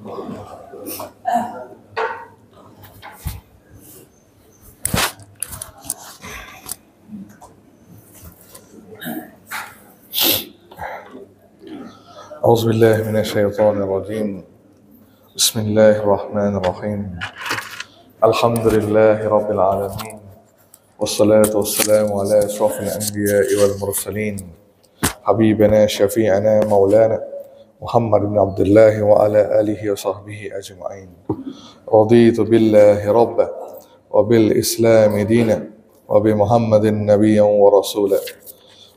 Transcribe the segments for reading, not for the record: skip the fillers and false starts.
أعوذ بالله من الشيطان الرجيم. بسم الله الرحمن الرحيم. الحمد لله رب العالمين، والصلاة والسلام على أشرف الأنبياء والمرسلين، حبيبنا شفيعنا مولانا محمد بن عبد الله وعلى آله وصحبه أجمعين. رضيت بالله ربا وبالإسلام دينا وبمحمد نبيا ورسولا.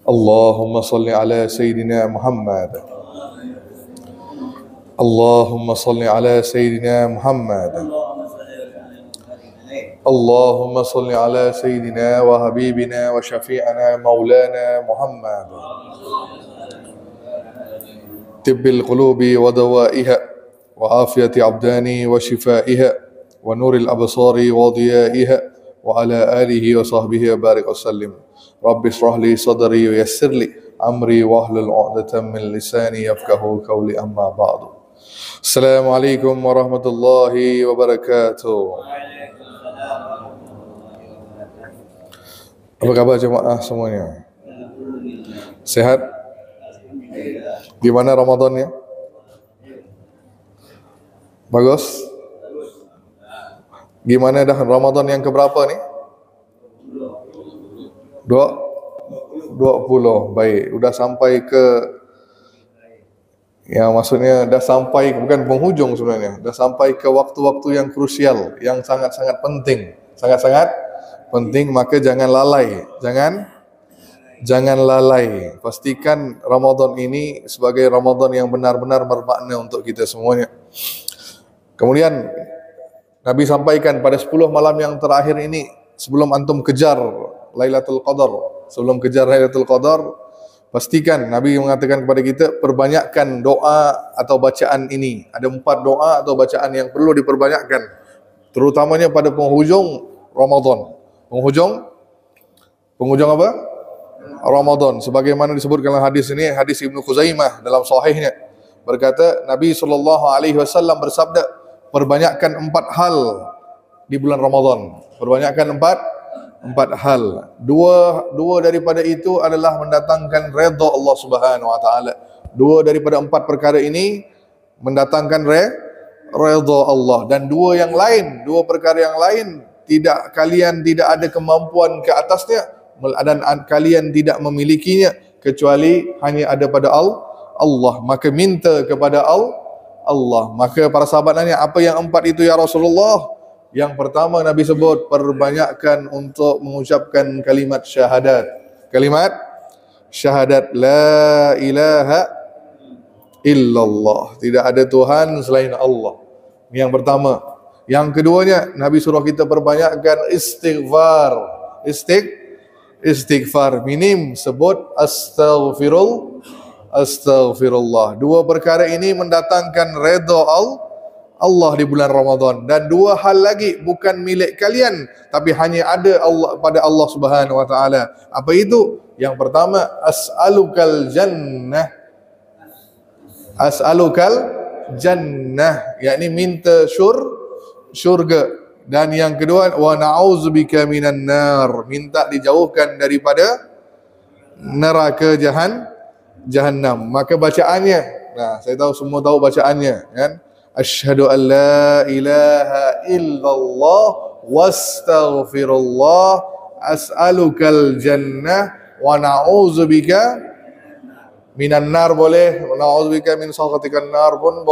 اللهم صل على سيدنا محمد. اللهم صل على سيدنا محمد. اللهم صل على سيدنا وحبيبنا وشفيعنا مولانا محمد. طب القلوب ودوائها وعافية أبداني وشفائها ونور الأبصار وضيائها وعلى آله وصحبه وبارك وسلم. رب اشرح لي صدري ويسر لي أمري واحلل عقدة من لساني يفقهوا قولي. أما بعد. Assalamualaikum warahmatullahi wabarakatuh. Apa kabar jemaah semuanya? Sehat? Gimana Ramadannya? Bagus? Gimana dah Ramadan yang keberapa nih? 20. Baik, udah sampai ke, ya maksudnya dah sampai, bukan penghujung sebenarnya, dah sampai ke waktu-waktu yang krusial, yang sangat-sangat penting, sangat-sangat penting. Maka jangan lalai, jangan lalai. Pastikan Ramadan ini sebagai Ramadan yang benar-benar bermakna untuk kita semuanya. Kemudian Nabi sampaikan pada 10 malam yang terakhir ini, sebelum antum kejar Lailatul Qadar, sebelum kejar Lailatul Qadar, pastikan Nabi mengatakan kepada kita, perbanyakkan doa atau bacaan ini. Ada 4 doa atau bacaan yang perlu diperbanyakkan, terutamanya pada penghujung Ramadan. Penghujung apa? Ramadan. Sebagaimana disebutkan dalam hadis ini, hadis Ibnu Khuzaimah dalam sahihnya, berkata Nabi SAW bersabda, perbanyakkan 4 hal di bulan Ramadan. Perbanyakkan 4 hal. Dua daripada itu adalah mendatangkan redha Allah Subhanahu wa taala. 2 daripada 4 perkara ini mendatangkan redha Allah, dan 2 perkara yang lain kalian tidak ada kemampuan ke atasnya, dan kalian tidak memilikinya kecuali hanya ada pada Allah. Maka minta kepada Allah. Maka para sahabat nanya, apa yang 4 itu ya Rasulullah? Yang pertama Nabi sebut, perbanyakkan untuk mengucapkan kalimat syahadat. Kalimat syahadat, la ilaha illallah, tidak ada Tuhan selain Allah. Ini yang pertama. Yang keduanya, Nabi suruh kita perbanyakkan istighfar. Istighfar, minim sebut astaghfirullah. 2 perkara ini mendatangkan redha Allah di bulan Ramadan. Dan 2 hal lagi bukan milik kalian, tapi hanya ada Allah, pada Allah Subhanahu wa taala. Apa itu? Yang pertama, as'alukal jannah, yakni minta syurga. Dan yang kedua, wa na'udzubika minan nar, minta dijauhkan daripada neraka jahannam. Maka bacaannya, nah saya tahu semua tahu bacaannya kan? Asyhadu an la ilaha illallah wastaghfirullah as'alukal jannah wa na'udzubika minan nar, boleh, wa na'udzubika min sakhatikan nar pun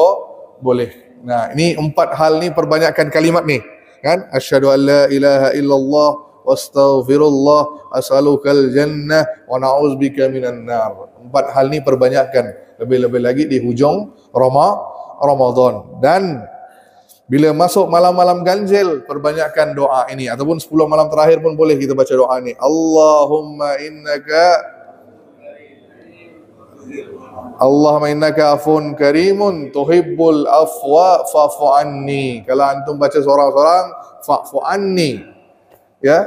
boleh. Nah, ini 4 hal ni perbanyakkan kalimat ni kan? Asyhadu an la ilaha illallah wastaghfirullah as'alukal jannah wa na'udzubika minan nar. 4 hal ni perbanyakkan, lebih-lebih lagi di hujung Ramadan. Dan bila masuk malam-malam ganjil, perbanyakkan doa ini, ataupun 10 malam terakhir pun boleh kita baca doa ini. Allahumma innaka afun karimun tuhibbul afwa fa'fu anni. Kalau antum baca seorang-seorang, fa'fu anni, ya.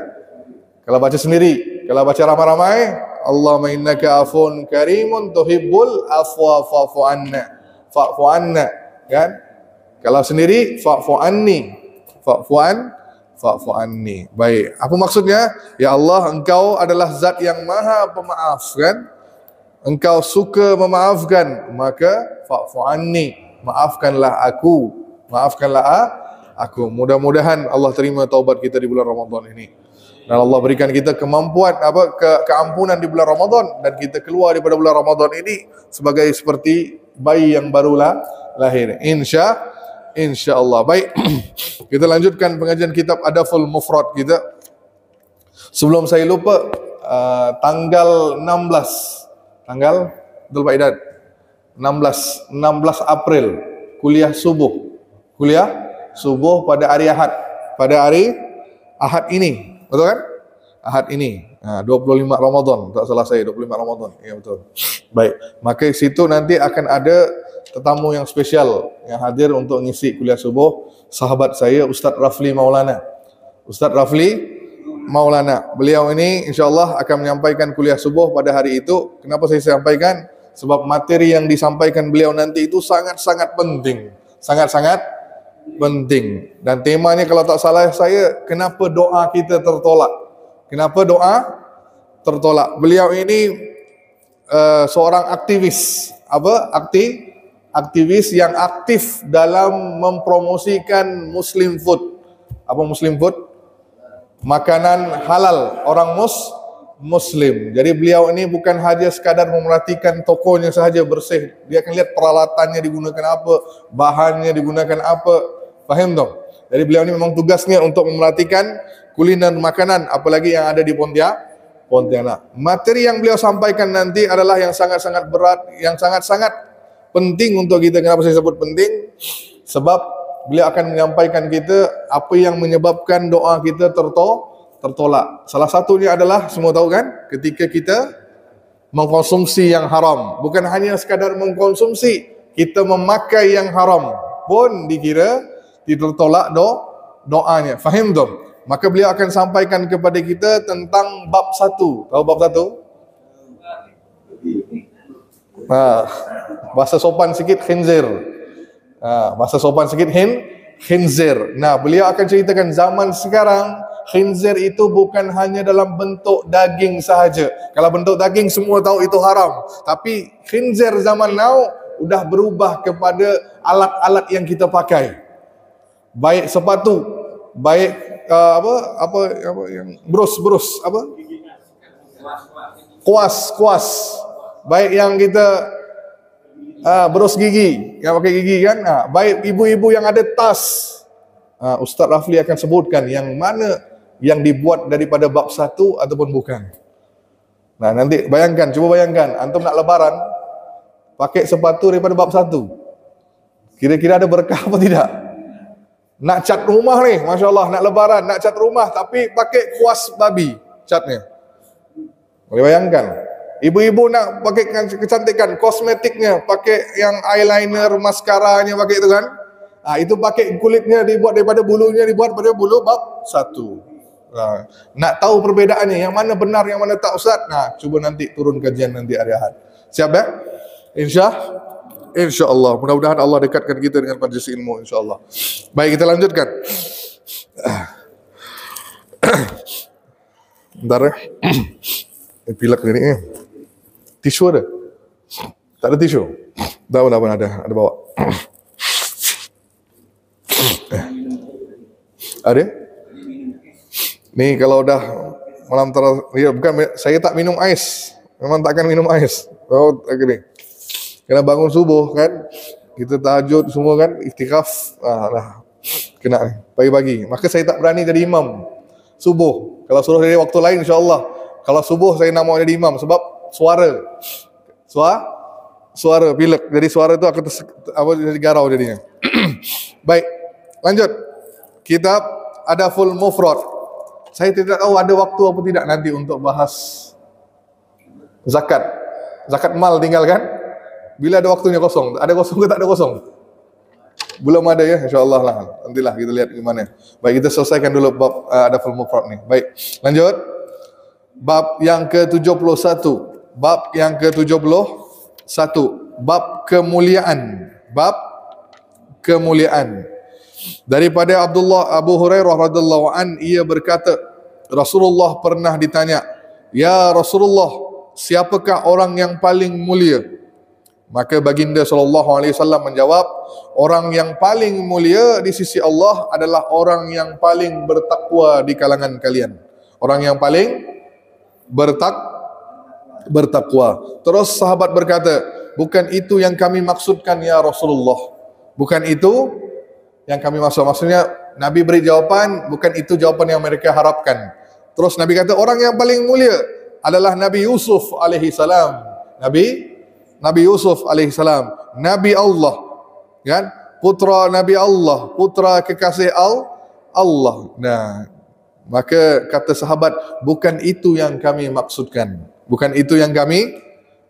Kalau baca sendiri, kalau baca ramai-ramai, Allahumma innaka afun karimun tuhibbul afwa fa'fu anna, kan? Kalau sendiri fa'fu anni. Fa'fu anni. Baik. Apa maksudnya? Ya Allah, Engkau adalah zat yang maha pemaaf kan? Engkau suka memaafkan, maka fa'fu anni. Maafkanlah aku. Maafkanlah aku. Mudah-mudahan Allah terima taubat kita di bulan Ramadan ini. Dan Allah berikan kita kemampuan keampunan di bulan Ramadan, dan kita keluar daripada bulan Ramadan ini sebagai seperti bayi yang barulah lahir. Insya-Allah. Baik. Kita lanjutkan pengajian kitab Adaful Mufrad kita. Sebelum saya lupa, tanggal 16 betul Pak Idan? 16 April kuliah subuh pada hari Ahad. Pada hari Ahad ini. Betul kan? Ahad ini. 25 Ramadan, tak salah saya, 25 Ramadan. Ya betul. Baik, maka situ nanti akan ada tetamu yang spesial yang hadir untuk ngisi kuliah subuh, sahabat saya Ustaz Rafli Maulana. Ustaz Rafli Maulana. Beliau ini insya-Allah akan menyampaikan kuliah subuh pada hari itu. Kenapa saya sampaikan? Sebab materi yang disampaikan beliau nanti itu sangat-sangat penting. Sangat-sangat penting. Dan temanya kalau tak salah saya, kenapa doa kita tertolak? Kenapa doa tertolak? Beliau ini seorang aktivis. Aktivis yang aktif dalam mempromosikan Muslim food. Apa Muslim food? Makanan halal orang Muslim. Jadi beliau ini bukan hanya sekadar memerhatikan tokonya sahaja bersih. Dia akan lihat peralatannya digunakan apa, bahannya digunakan apa. Faham dong? Jadi beliau ini memang tugasnya untuk memerhatikan kuliner makanan, apalagi yang ada di Pontianak. Materi yang beliau sampaikan nanti adalah yang sangat-sangat berat, yang sangat-sangat penting untuk kita. Kenapa saya sebut penting? Sebab beliau akan menyampaikan kita apa yang menyebabkan doa kita tertolak. Salah satunya adalah, semua tahu kan, ketika kita mengkonsumsi yang haram. Bukan hanya sekadar mengkonsumsi, kita memakai yang haram pun dikira ditolak doanya. Faham dong? Maka beliau akan sampaikan kepada kita tentang bab 1. Tahu bab 1? Bahasa sopan sikit khinzir. Bahasa sopan sikit khinzir. Nah, beliau akan ceritakan zaman sekarang khinzir itu bukan hanya dalam bentuk daging sahaja. Kalau bentuk daging semua tahu itu haram. Tapi khinzir zaman now sudah berubah kepada alat-alat yang kita pakai. Baik sepatu, baik apa yang brus apa? Kuas. Baik yang kita brus gigi, yang pakai gigi kan. Baik ibu-ibu yang ada tas. Ustaz Rafli akan sebutkan yang mana yang dibuat daripada bab 1 ataupun bukan. Nah, nanti cuba bayangkan, antum nak lebaran pakai sepatu daripada bab 1. Kira-kira ada berkah apa tidak? Nak cat rumah ni, Masya Allah, nak lebaran, nak cat rumah tapi pakai kuas babi catnya. Boleh bayangkan? Ibu-ibu nak pakai kecantikan, kosmetiknya, pakai yang eyeliner, maskaranya pakai itu kan? Itu pakai kulitnya dibuat daripada bulunya, dibuat daripada bulu bab 1. Nak tahu perbedaannya, yang mana benar, yang mana tak Ustaz? Cuba nanti turun kajian nanti hari Ahad. Siap ya? InsyaAllah. Mudah-mudahan Allah dekatkan kita dengan majlis ilmu, insyaAllah. Baik, kita lanjutkan. Bentar ya. Pilek ini. Tisu ada? Tak ada tisu? Dah ada bawa. Ada? Nih kalau udah malam ya bukan, saya tak minum ais. Memang takkan minum ais. Oh, gini. Kena bangun subuh kan, kita tahajud semua kan, iktikaf, kena pagi-pagi. Maka saya tak berani jadi imam subuh. Kalau suruh dari waktu lain insya-Allah. Kalau subuh saya nak mau jadi imam sebab suara pilek. Jadi suara itu akan jadi garau jadinya. Baik, lanjut. Kitab Adaful Mufrad. Saya tidak tahu ada waktu apa tidak nanti untuk bahas zakat. Zakat mal tinggal kan? Bila ada waktunya kosong. Ada kosong ke tak ada kosong? Belum ada ya, insyaAllah lah. Nantilah kita lihat gimana. Baik, kita selesaikan dulu bab Adaful Mufrad nih. Baik, lanjut. Bab yang ke-71. Bab yang ke-71. Bab kemuliaan. Bab kemuliaan. Daripada Abu Hurairah radhiyallahu an, ia berkata, Rasulullah pernah ditanya, "Ya Rasulullah, siapakah orang yang paling mulia?" Maka baginda sallallahu alaihi wasallam menjawab, orang yang paling mulia di sisi Allah adalah orang yang paling bertakwa di kalangan kalian. Orang yang paling bertakwa. Terus sahabat berkata, bukan itu yang kami maksudkan ya Rasulullah. Bukan itu yang kami maksud. Maksudnya Nabi beri jawapan, bukan itu jawapan yang mereka harapkan. Terus Nabi kata, orang yang paling mulia adalah Nabi Yusuf alaihi salam. Nabi Yusuf alaihi salam, Nabi Allah, kan? Putra Nabi Allah, putra kekasih Allah. Nah, maka kata sahabat, bukan itu yang kami maksudkan. Bukan itu yang kami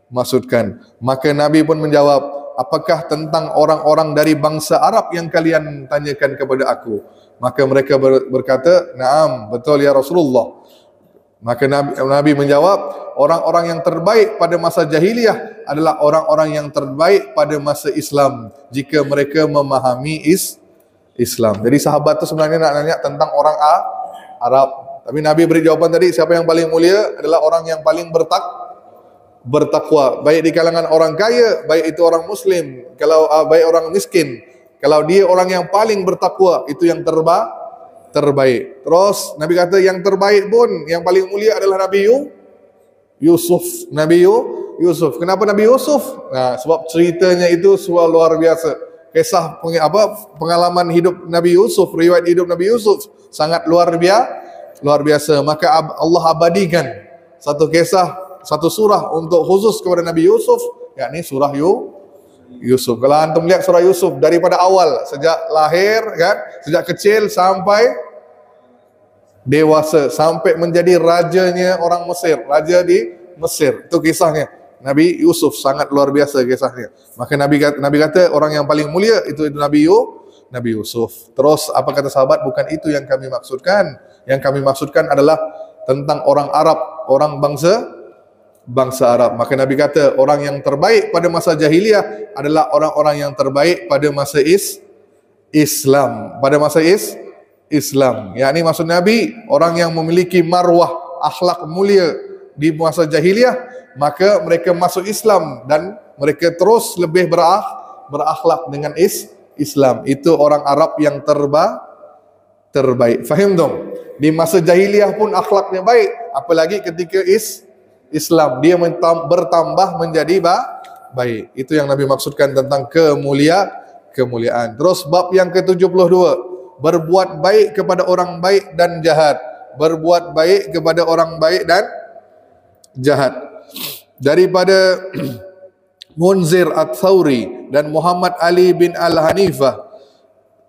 maksudkan. Maka Nabi pun menjawab, apakah tentang orang-orang dari bangsa Arab yang kalian tanyakan kepada aku? Maka mereka berkata, "Naam, betul ya Rasulullah." Maka Nabi menjawab, orang-orang yang terbaik pada masa jahiliyah adalah orang-orang yang terbaik pada masa Islam, jika mereka memahami Islam. Jadi sahabat itu sebenarnya nak nanya tentang orang Arab. Tapi Nabi beri jawapan tadi, siapa yang paling mulia adalah orang yang paling bertakwa, baik di kalangan orang kaya, baik itu orang muslim, kalau baik orang miskin. Kalau dia orang yang paling bertakwa, itu yang terbaik. Terus Nabi kata yang terbaik pun, yang paling mulia adalah Nabi Yusuf. Nabi Yusuf. Kenapa Nabi Yusuf? Nah, sebab ceritanya itu sebuah luar biasa. Kisah pengalaman hidup Nabi Yusuf, riwayat hidup Nabi Yusuf sangat luar biasa. Maka Allah abadikan satu kisah, satu surah untuk khusus kepada Nabi Yusuf, yakni surah Yusuf. Kalau antum lihat surah Yusuf daripada awal, sejak lahir kan, sejak kecil sampai dewasa, sampai menjadi rajanya orang Mesir, raja di Mesir. Itu kisahnya. Nabi Yusuf sangat luar biasa kisahnya. Maka Nabi kata orang yang paling mulia itu Nabi Yusuf. Terus apa kata sahabat? Bukan itu yang kami maksudkan. Yang kami maksudkan adalah tentang orang Arab, orang bangsa Arab. Maka Nabi kata orang yang terbaik pada masa jahiliyah adalah orang-orang yang terbaik pada masa Islam. Pada masa Islam. Yakni maksud Nabi, orang yang memiliki marwah, akhlak mulia di masa jahiliyah, maka mereka masuk Islam dan mereka terus lebih berakhlak dengan Islam. Itu orang Arab yang terbaik. Faham dong? Di masa jahiliyah pun akhlaknya baik, apalagi ketika Islam dia bertambah menjadi baik. Itu yang Nabi maksudkan tentang kemuliaan. Terus bab yang ke-72, berbuat baik kepada orang baik dan jahat. Berbuat baik kepada orang baik dan jahat. Daripada Munzir Ats-Tsauri dan Muhammad Ali bin Al-Hanifah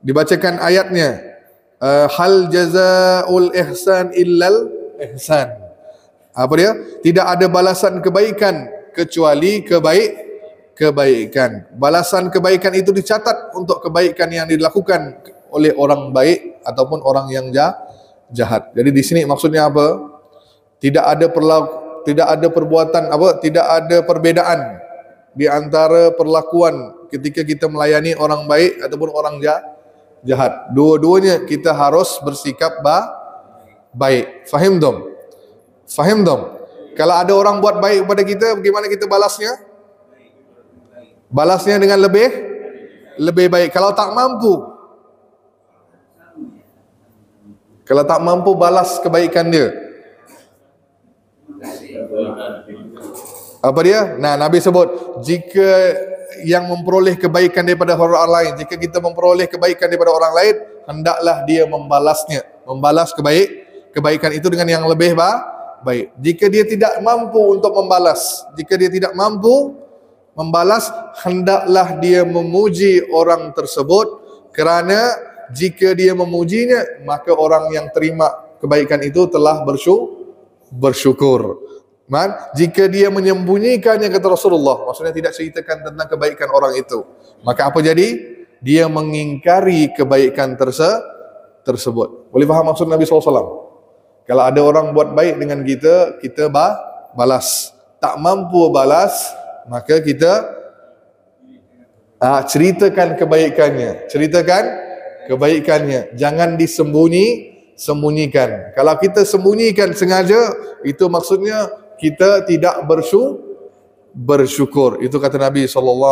dibacakan ayatnya, hal jazaul ihsan illal ihsan. Apa dia? Tidak ada balasan kebaikan kecuali kebaikan. Balasan kebaikan itu dicatat untuk kebaikan yang dilakukan oleh orang baik ataupun orang yang jahat. Jadi di sini maksudnya apa? Tidak ada perbuatan tidak ada perbedaan di antara perlakuan ketika kita melayani orang baik ataupun orang jahat. Dua-duanya kita harus bersikap baik. Faham dong? Kalau ada orang buat baik kepada kita, bagaimana kita balasnya? Balasnya dengan lebih baik. Kalau tak mampu balas kebaikan dia, apa dia? Nah, Nabi sebut, jika yang memperoleh kebaikan daripada orang lain, jika kita memperoleh kebaikan daripada orang lain, hendaklah dia membalas kebaikan itu dengan yang lebih baik. Jika dia tidak mampu untuk membalas, hendaklah dia memuji orang tersebut, kerana jika dia memujinya, maka orang yang terima kebaikan itu telah bersyukur. Jika dia menyembunyikannya, kata Rasulullah, maksudnya tidak ceritakan tentang kebaikan orang itu, maka apa jadi? Dia mengingkari kebaikan tersebut. Boleh faham maksud Nabi SAW? Kalau ada orang buat baik dengan kita, kita balas. Tak mampu balas, maka kita Ceritakan kebaikannya, ceritakan kebaikannya. Jangan sembunyikan. Kalau kita sembunyikan sengaja, itu maksudnya kita tidak bersyukur. Itu kata Nabi SAW.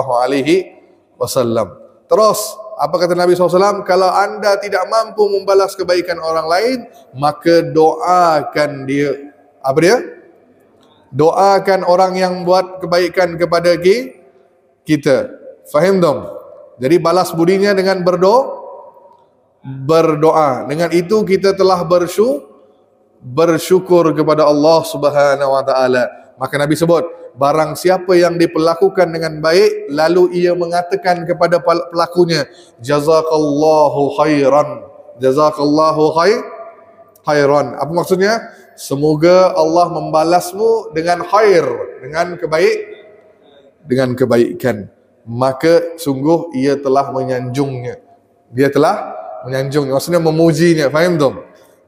Terus apa kata Nabi SAW? Kalau anda tidak mampu membalas kebaikan orang lain, maka doakan dia. Apa dia? Doakan orang yang buat kebaikan kepada kita. Faham dong? Jadi balas budinya dengan berdoa. Dengan itu kita telah bersyukur kepada Allah Subhanahu wa taala. Maka Nabi sebut, barang siapa yang diperlakukan dengan baik lalu ia mengatakan kepada pelakunya, jazakallahu khairan. Jazakallahu khairan. Apa maksudnya? Semoga Allah membalasmu dengan khair, dengan kebaikan. Maka sungguh ia telah menyanjungnya. Dia telah menyanjungnya, maksudnya memujinya. Faham tak?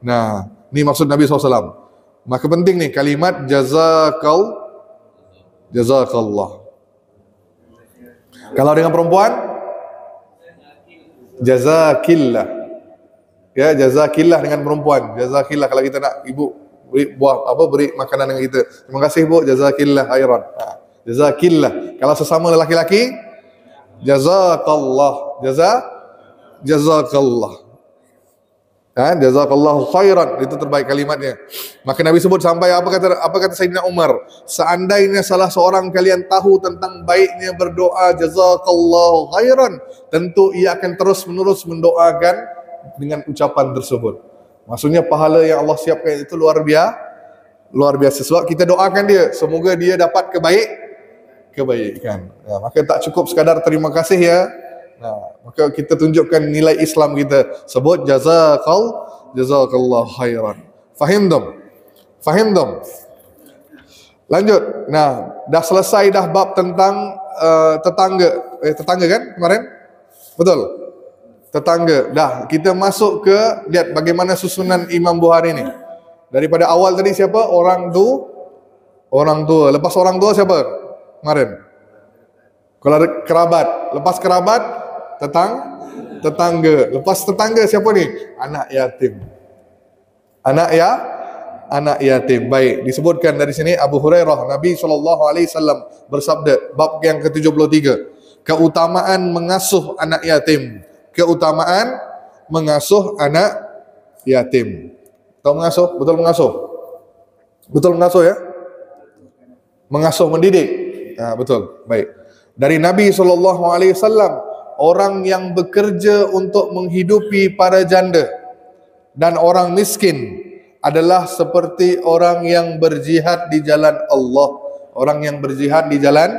Nah, ni maksud Nabi SAW. Maka penting ni kalimat jazakallah. Kalau dengan perempuan, jazakillah. Ya, jazakillah dengan perempuan. Jazakillah kalau kita nak ibu beri makanan dengan kita. Terima kasih bu, jazakillah khairan. Jazakillah. Kalau sesama lelaki-laki, jazakallah. Jazakallah. Jazakallahu khairan. Itu terbaik kalimatnya. Maka Nabi sebut sampai apa kata Sayyidina Umar, seandainya salah seorang kalian tahu tentang baiknya berdoa jazakallahu khairan, tentu ia akan terus menerus mendoakan dengan ucapan tersebut. Maksudnya pahala yang Allah siapkan itu luar biasa. Sebab kita doakan dia, semoga dia dapat kebaikan. Maka tak cukup sekadar terima kasih ya. Maka kita tunjukkan nilai Islam kita. Sebut jazakallah khairan. Fahim dong? Lanjut. Dah selesai dah bab tentang tetangga kan kemarin? Betul? Tetangga. Dah, kita masuk ke lihat bagaimana susunan Imam Bukhari ni. Daripada awal tadi siapa? Orang tua. Lepas orang tua siapa? Kemarin. Kalau kerabat. Lepas kerabat, tetangga. Lepas tetangga siapa ni? Anak yatim. Baik, disebutkan dari sini Abu Hurairah, Nabi SAW bersabda, bab yang ke-73, keutamaan mengasuh anak yatim. Tahu mengasuh? Betul mengasuh ya? Mengasuh, mendidik. Betul. Baik. Dari Nabi SAW, orang yang bekerja untuk menghidupi para janda dan orang miskin adalah seperti orang yang berjihad di jalan Allah. Orang yang berjihad di jalan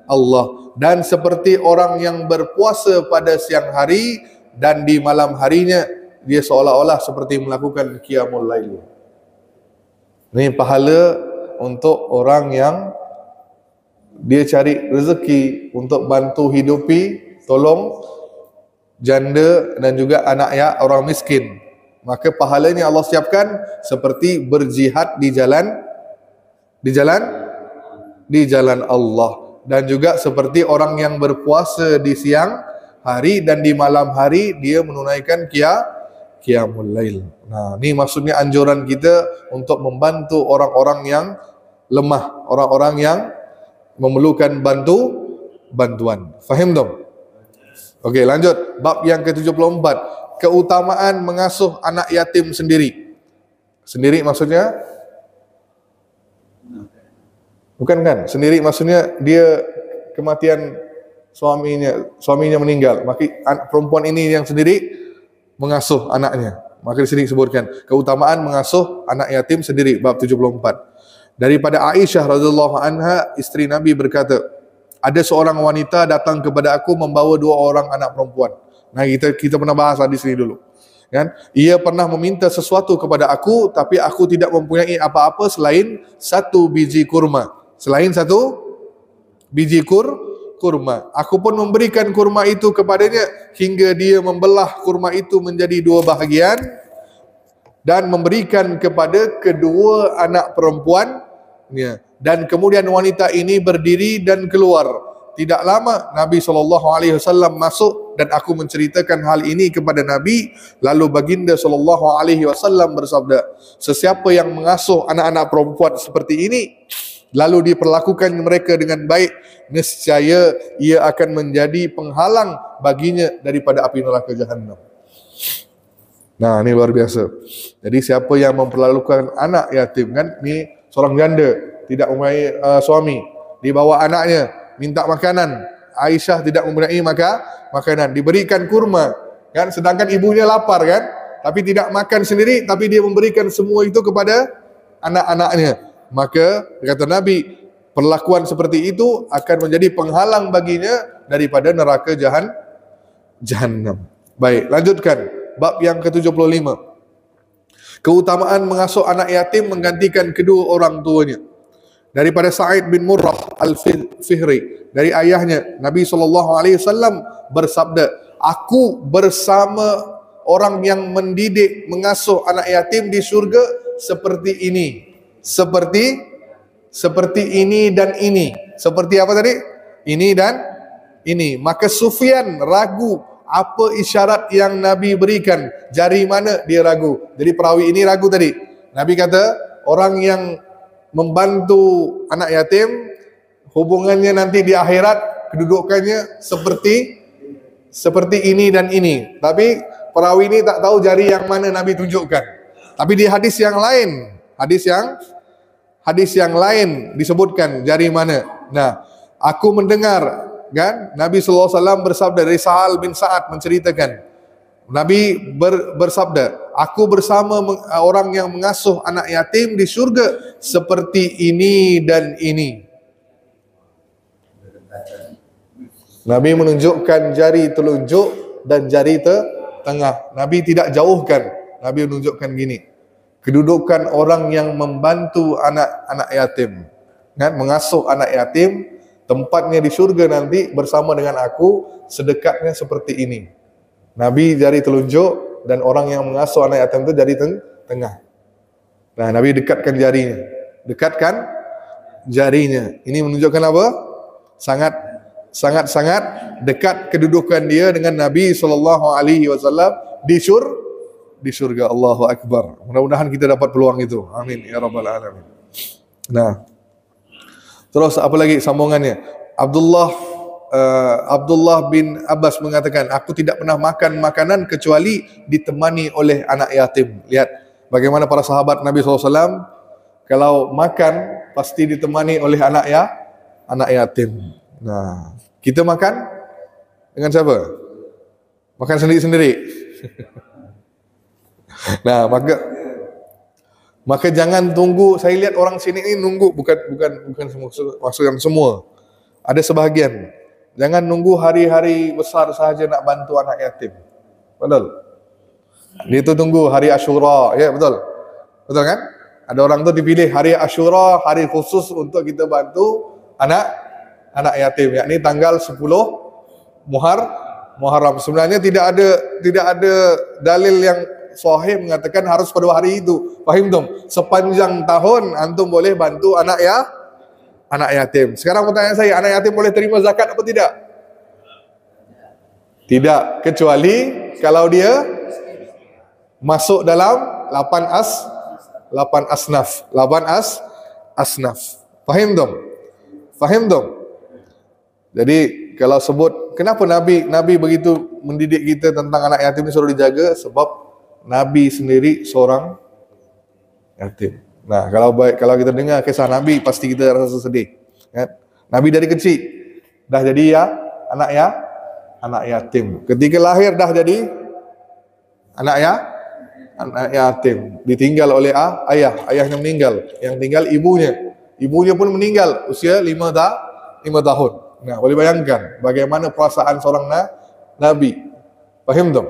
Allah. Dan seperti orang yang berpuasa pada siang hari dan di malam harinya, dia seolah-olah seperti melakukan qiyamul lail. Ini pahala untuk orang yang dia cari rezeki untuk bantu hidupi, tolong janda dan juga anak orang miskin. Maka pahalanya Allah siapkan seperti berjihad di jalan Allah. Dan juga seperti orang yang berpuasa di siang hari dan di malam hari dia menunaikan qiyamul lail. Ini maksudnya anjuran kita untuk membantu orang-orang yang lemah, orang-orang yang memerlukan bantuan. Faham dong? Okey, lanjut. Bab yang ke-74, keutamaan mengasuh anak yatim sendiri. Sendiri maksudnya? Bukan kan? Sendiri maksudnya dia kematian suaminya meninggal. Maka perempuan ini yang sendiri mengasuh anaknya. Maka di sini disebutkan keutamaan mengasuh anak yatim sendiri, bab 74. Daripada Aisyah radhiyallahu anha, isteri Nabi berkata, ada seorang wanita datang kepada aku membawa 2 orang anak perempuan. Kita pernah bahas hadis ini dulu. Kan? Ia pernah meminta sesuatu kepada aku, tapi aku tidak mempunyai apa-apa selain 1 biji kurma. Kurma. Aku pun memberikan kurma itu kepadanya hingga dia membelah kurma itu menjadi 2 bahagian dan memberikan kepada kedua anak perempuannya. Dan kemudian wanita ini berdiri dan keluar. tidak lama Nabi SAW masuk dan aku menceritakan hal ini kepada Nabi. Lalu baginda SAW bersabda, sesiapa yang mengasuh anak-anak perempuan seperti ini lalu diperlakukan mereka dengan baik, nescaya ia akan menjadi penghalang baginya daripada api neraka Jahannam. Nah, ini luar biasa. Jadi siapa yang memperlakukan anak yatim, kan ni seorang janda tidak mempunyai suami, dibawa anaknya minta makanan, Aisyah tidak mempunyai makanan, diberikan kurma, kan, sedangkan ibunya lapar, kan, tapi tidak makan sendiri, tapi dia memberikan semua itu kepada anak-anaknya. Maka kata Nabi, perlakuan seperti itu akan menjadi penghalang baginya daripada neraka Jahannam. Baik, lanjutkan bab yang ke-75. Keutamaan mengasuh anak yatim menggantikan kedua orang tuanya. Daripada Sa'id bin Murrah Al-Fihri, dari ayahnya, Nabi SAW bersabda, aku bersama orang yang mendidik, mengasuh anak yatim di syurga seperti ini. Seperti ini dan ini. Seperti apa tadi? Ini dan ini. Maka Sufyan ragu apa isyarat yang Nabi berikan. Jari mana dia ragu. Jadi perawi ini ragu tadi. Nabi kata, orang yang membantu anak yatim, hubungannya nanti di akhirat, kedudukannya seperti ini dan ini. Tapi perawi ini tak tahu jari yang mana Nabi tunjukkan. Tapi di hadis yang lain, hadis yang lain disebutkan jari mana. Nah, aku mendengar, kan, Nabi SAW bersabda, dari Sahal bin Sa'ad menceritakan, Nabi bersabda, aku bersama orang yang mengasuh anak yatim di syurga seperti ini dan ini. Nabi menunjukkan jari telunjuk dan jari tengah. Nabi tidak jauhkan. Nabi menunjukkan gini, kedudukan orang yang membantu anak-anak yatim, kan, mengasuh anak yatim, tempatnya di syurga nanti bersama dengan aku sedekatnya seperti ini. Nabi jari telunjuk dan orang yang mengasuh anak yatim itu jari tengah. Nah, Nabi dekatkan jarinya. Ini menunjukkan apa? Sangat dekat kedudukan dia dengan Nabi SAW di surga. Allahu Akbar. Mudah-mudahan kita dapat peluang itu. Amin ya rabbal alamin. Nah, terus apa lagi sambungannya? Abdullah bin Abbas mengatakan, aku tidak pernah makan makanan kecuali ditemani oleh anak yatim. Lihat bagaimana para sahabat Nabi SAW kalau makan pasti ditemani oleh anak yatim. Nah, kita makan dengan siapa? Makan sendiri-sendiri. Nah, maka jangan tunggu. Saya lihat orang sini ini nunggu, bukan maksud yang semua. Ada sebahagian. Jangan nunggu hari-hari besar sahaja nak bantu anak yatim. Betul? Dia tu tunggu hari Ashura, ya, betul? Betul kan? Ada orang tu dipilih hari Ashura, hari khusus untuk kita bantu anak yatim, yakni tanggal 10 Muharram. Sebenarnya tidak ada dalil yang sahih mengatakan harus pada hari itu. Faham tak? Sepanjang tahun antum boleh bantu anak yatim. Sekarang pertanyaan saya, anak yatim boleh terima zakat apa tidak? Tidak, kecuali kalau dia masuk dalam 8 asnaf. Faham tak? Jadi kalau sebut, kenapa Nabi begitu mendidik kita tentang anak yatim ini suruh dijaga? Sebab Nabi sendiri seorang yatim. Nah, kalau kita dengar kisah Nabi, pasti kita rasa sedih, kan? Nabi dari kecil dah jadi anak yatim. Ketika lahir dah jadi anak yatim. Ditinggal oleh ayahnya meninggal. Yang tinggal ibunya pun meninggal usia 5 tahun. Nah, boleh bayangkan bagaimana perasaan seorang Nabi. Faham tak?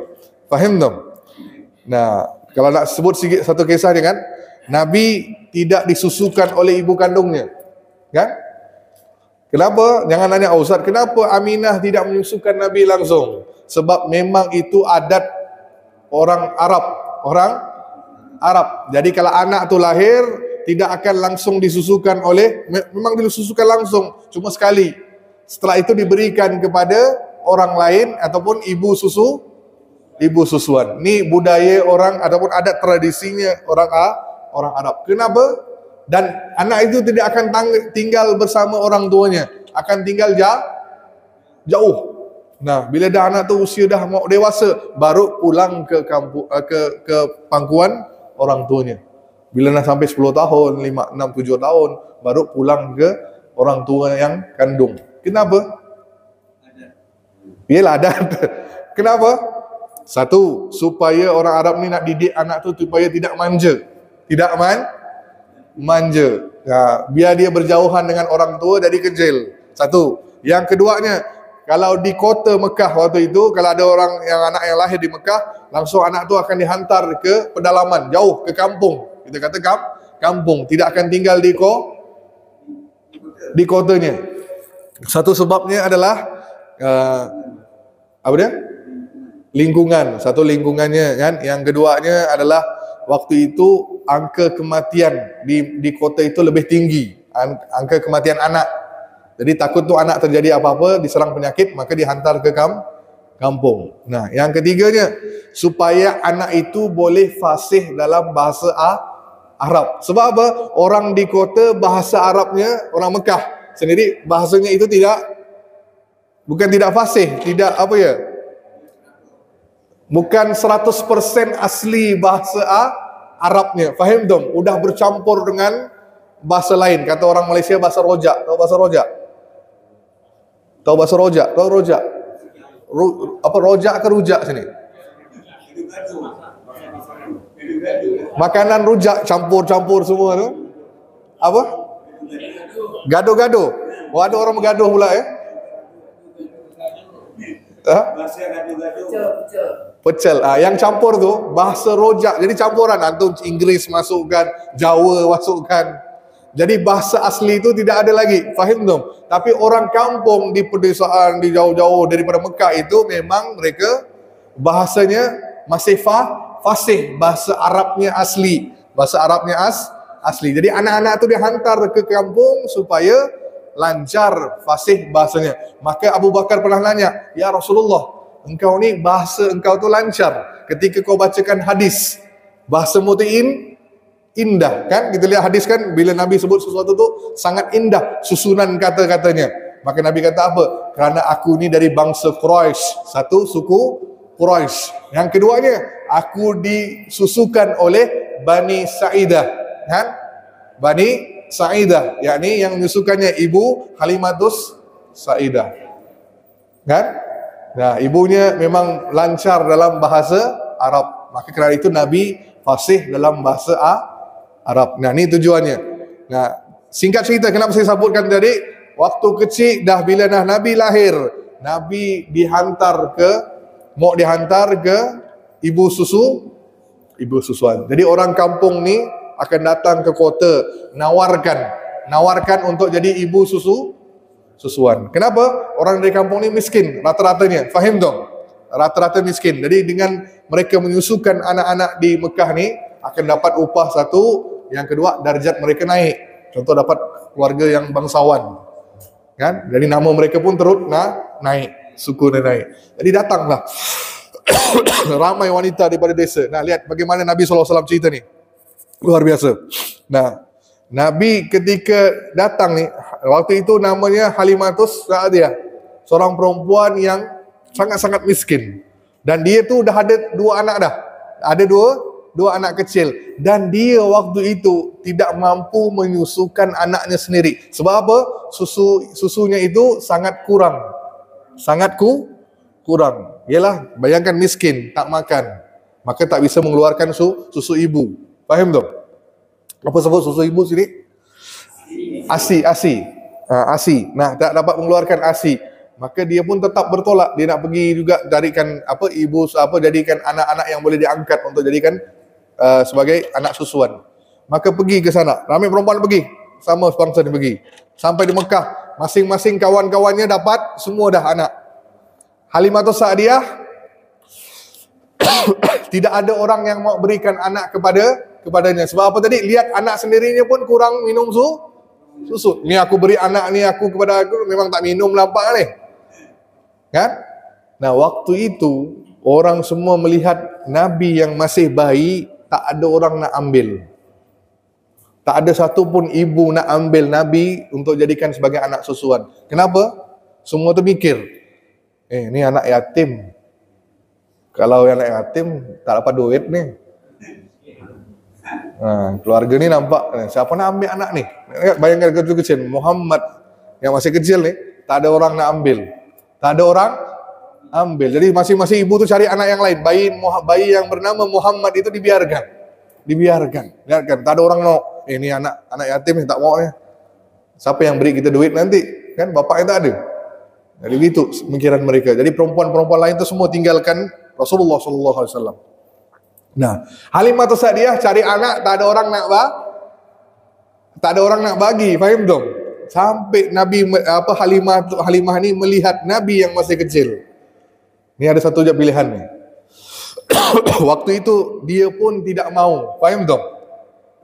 Nah, kalau nak sebut sikit satu kisah dia, kan, Nabi tidak disusukan oleh ibu kandungnya, kan? Kenapa? Jangan nanya, Ustaz, kenapa Aminah tidak menyusukan Nabi langsung? Sebab memang itu adat orang Arab. Jadi kalau anak tu lahir tidak akan langsung disusukan memang disusukan langsung, cuma sekali. setelah itu diberikan kepada orang lain ataupun ibu susuan. Ini budaya orang ataupun adat tradisinya orang Arab. Kenapa? Dan anak itu tidak akan tinggal bersama orang tuanya, akan tinggal jauh. Nah, bila dah anak tu usia dah mau dewasa, baru pulang ke kampung, ke pangkuan orang tuanya. Bila dah sampai 10 tahun, 5, 6, 7 tahun, baru pulang ke orang tua yang kandung. Kenapa? Ialah adat. Kenapa? Satu, supaya orang Arab ni nak didik anak tu supaya tidak manja. Tidak manja. Ya, biar dia berjauhan dengan orang tua dari kecil. Satu. Yang keduanya, kalau di kota Mekah waktu itu, kalau ada orang yang anak yang lahir di Mekah, langsung anak tu akan dihantar ke pedalaman, jauh ke kampung. Kita kata kampung, tidak akan tinggal di kotanya. Satu sebabnya adalah apa dia? Lingkungan. Satu lingkungannya kan. Yang keduanya adalah waktu itu angka kematian di kota itu lebih tinggi, angka kematian anak. Jadi takut tu anak terjadi apa-apa, diserang penyakit, maka dihantar ke kampung. Nah, yang ketiganya, supaya anak itu boleh fasih dalam bahasa Arab. Sebab apa? Orang di kota bahasa Arabnya, orang Mekah sendiri bahasanya itu bukan tidak fasih, tidak apa ya, bukan 100% asli bahasa Arabnya. Faham dong? Udah bercampur dengan bahasa lain. Kata orang Malaysia bahasa rojak. Tahu bahasa rojak? Tahu bahasa rojak? Tahu rojak? Apa rojak ke rujak sini? Makanan rujak campur-campur semua tu. Apa? Gado-gado. Oh, ada orang bergaduh pula ya? Pecel. Yang campur tu bahasa rojak. Jadi campuran antum Inggris masukkan, Jawa masukkan. Jadi bahasa asli itu tidak ada lagi. Faham dong? Tapi orang kampung di pedesaan, di jauh-jauh daripada Mekah itu memang mereka bahasanya masih fasih, bahasa Arabnya asli. Bahasa Arabnya asli. Jadi anak-anak itu dihantar ke kampung supaya lancar fasih bahasanya. Maka Abu Bakar pernah nanya, "Ya Rasulullah, engkau ni bahasa engkau tu lancar. Ketika kau bacakan hadis, bahasa mutiin indah kan? Kita lihat hadis kan, bila Nabi sebut sesuatu tu sangat indah susunan kata-katanya. Maka Nabi kata apa? Kerana aku ni dari bangsa Quraisy, satu suku Quraisy. Yang keduanya, aku disusukan oleh Bani Sa'idah, kan? Bani Sa'idah, yakni yang menyusukannya ibu Halimatus Sa'idah. Kan? Nah, ibunya memang lancar dalam bahasa Arab. Maka kerana itu Nabi fasih dalam bahasa Arab. Nah, ni tujuannya. Nah, singkat cerita kenapa saya sebutkan tadi, waktu kecil dah bila dah Nabi lahir, Nabi dihantar ke ibu susuan. Jadi orang kampung ni akan datang ke kota nawarkan untuk jadi ibu susuan. Kenapa? Orang dari kampung ni miskin rata-ratanya. Faham dong? Rata-rata miskin. Jadi dengan mereka menyusukan anak-anak di Mekah ni akan dapat upah satu, yang kedua darjat mereka naik. Contoh dapat keluarga yang bangsawan. Kan? Jadi nama mereka pun terus naik, suku naik. Jadi datanglah ramai wanita daripada desa. Nah, lihat bagaimana Nabi SAW cerita ni. Luar biasa. Nah, Nabi ketika datang ni, waktu itu namanya Halimatus Sa'diyah, seorang perempuan yang sangat-sangat miskin. Dan dia tu dah ada dua anak dah. Ada dua anak kecil. Dan dia waktu itu tidak mampu menyusukan anaknya sendiri. Sebab apa? Susunya itu sangat kurang. Kurang. Yalah, bayangkan miskin, tak makan. Maka tak bisa mengeluarkan susu ibu. Faham tak? Apa sebut susu ibu sini? ASI. ASI. Nah, tak dapat mengeluarkan ASI. Maka dia pun tetap bertolak. Dia nak pergi juga jadikan jadikan anak-anak yang boleh diangkat untuk jadikan sebagai anak susuan. Maka pergi ke sana. Ramai perempuan pergi. Sama bangsa dia pergi. Sampai di Mekah, masing-masing kawan-kawannya dapat semua dah anak. Halimatus Sa'diyah tidak ada orang yang mau berikan anak kepadanya. Sebab apa tadi? Lihat anak sendirinya pun kurang minum Susu. Ni aku beri anak ni aku kepada aku, memang tak minum lampak ni. Kan? Nah, waktu itu orang semua melihat Nabi yang masih bayi, tak ada orang nak ambil. Tak ada satu pun ibu nak ambil Nabi untuk jadikan sebagai anak susuan. Kenapa? Semua tu mikir, ni anak yatim. Kalau yang anak yatim tak dapat duit ni. Keluarga ni nampak, siapa nak ambil anak ni? Bayangkan kecil-kecil, Muhammad yang masih kecil ni, tak ada orang nak ambil. Tak ada orang ambil. Jadi masing-masing ibu tu cari anak yang lain. Bayi yang bernama Muhammad itu dibiarkan. Tak ada orang nak. Ini anak yatim ni tak mau ni. Siapa yang beri kita duit nanti? Kan bapak yang tak ada. Jadi begitu pemikiran mereka. Jadi perempuan-perempuan lain tu semua tinggalkan Rasulullah sallallahu alaihi wasallam. Nah, Halimah Sa'diyah cari anak, tak ada orang nak bagi, faham tak? Sampai Nabi Halimah ni melihat Nabi yang masih kecil. Ni ada satu je pilihan ni. Waktu itu dia pun tidak mau, faham tak?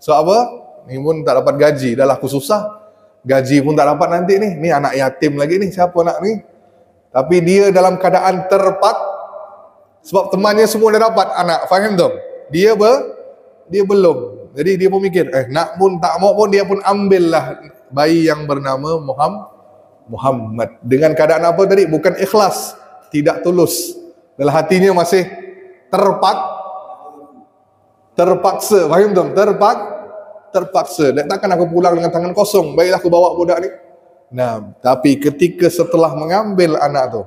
So apa? Ni pun tak dapat gaji, dah lah aku susah. Gaji pun tak dapat nanti ni. Ni anak yatim lagi ni, siapa nak ni? Tapi dia dalam keadaan sebab temannya semua dah dapat anak, faham tak? Dia belum. Jadi dia pun mikir, nak pun tak mau pun dia pun ambillah bayi yang bernama Muhammad. Dengan keadaan apa tadi? Bukan ikhlas, tidak tulus. Dalam hatinya masih terpaksa, faham tak? Terpaksa. Dan takkan aku pulang dengan tangan kosong. Baiklah aku bawa budak ni. Nah, tapi ketika setelah mengambil anak tu,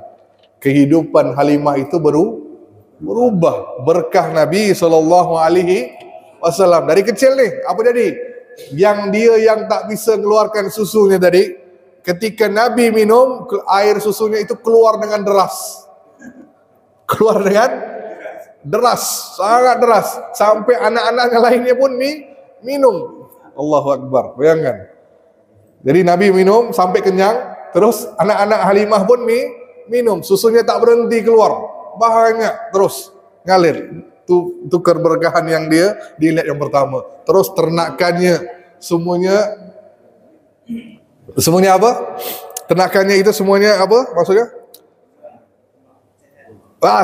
kehidupan Halimah itu berubah. Berkah Nabi SAW. Dari kecil ni, apa jadi? Yang dia yang tak bisa mengeluarkan susunya tadi, ketika Nabi minum, air susunya itu keluar dengan deras. Sangat deras. Sampai anak-anak yang lainnya pun minum. Allahu Akbar, bayangkan. Jadi Nabi minum sampai kenyang, terus anak-anak Halimah pun minum. Susunya tak berhenti keluar. Banyak terus ngalir. Itu keberkahan yang dia dilihat yang pertama. Terus ternakannya semuanya apa? Ternakannya itu semuanya apa maksudnya?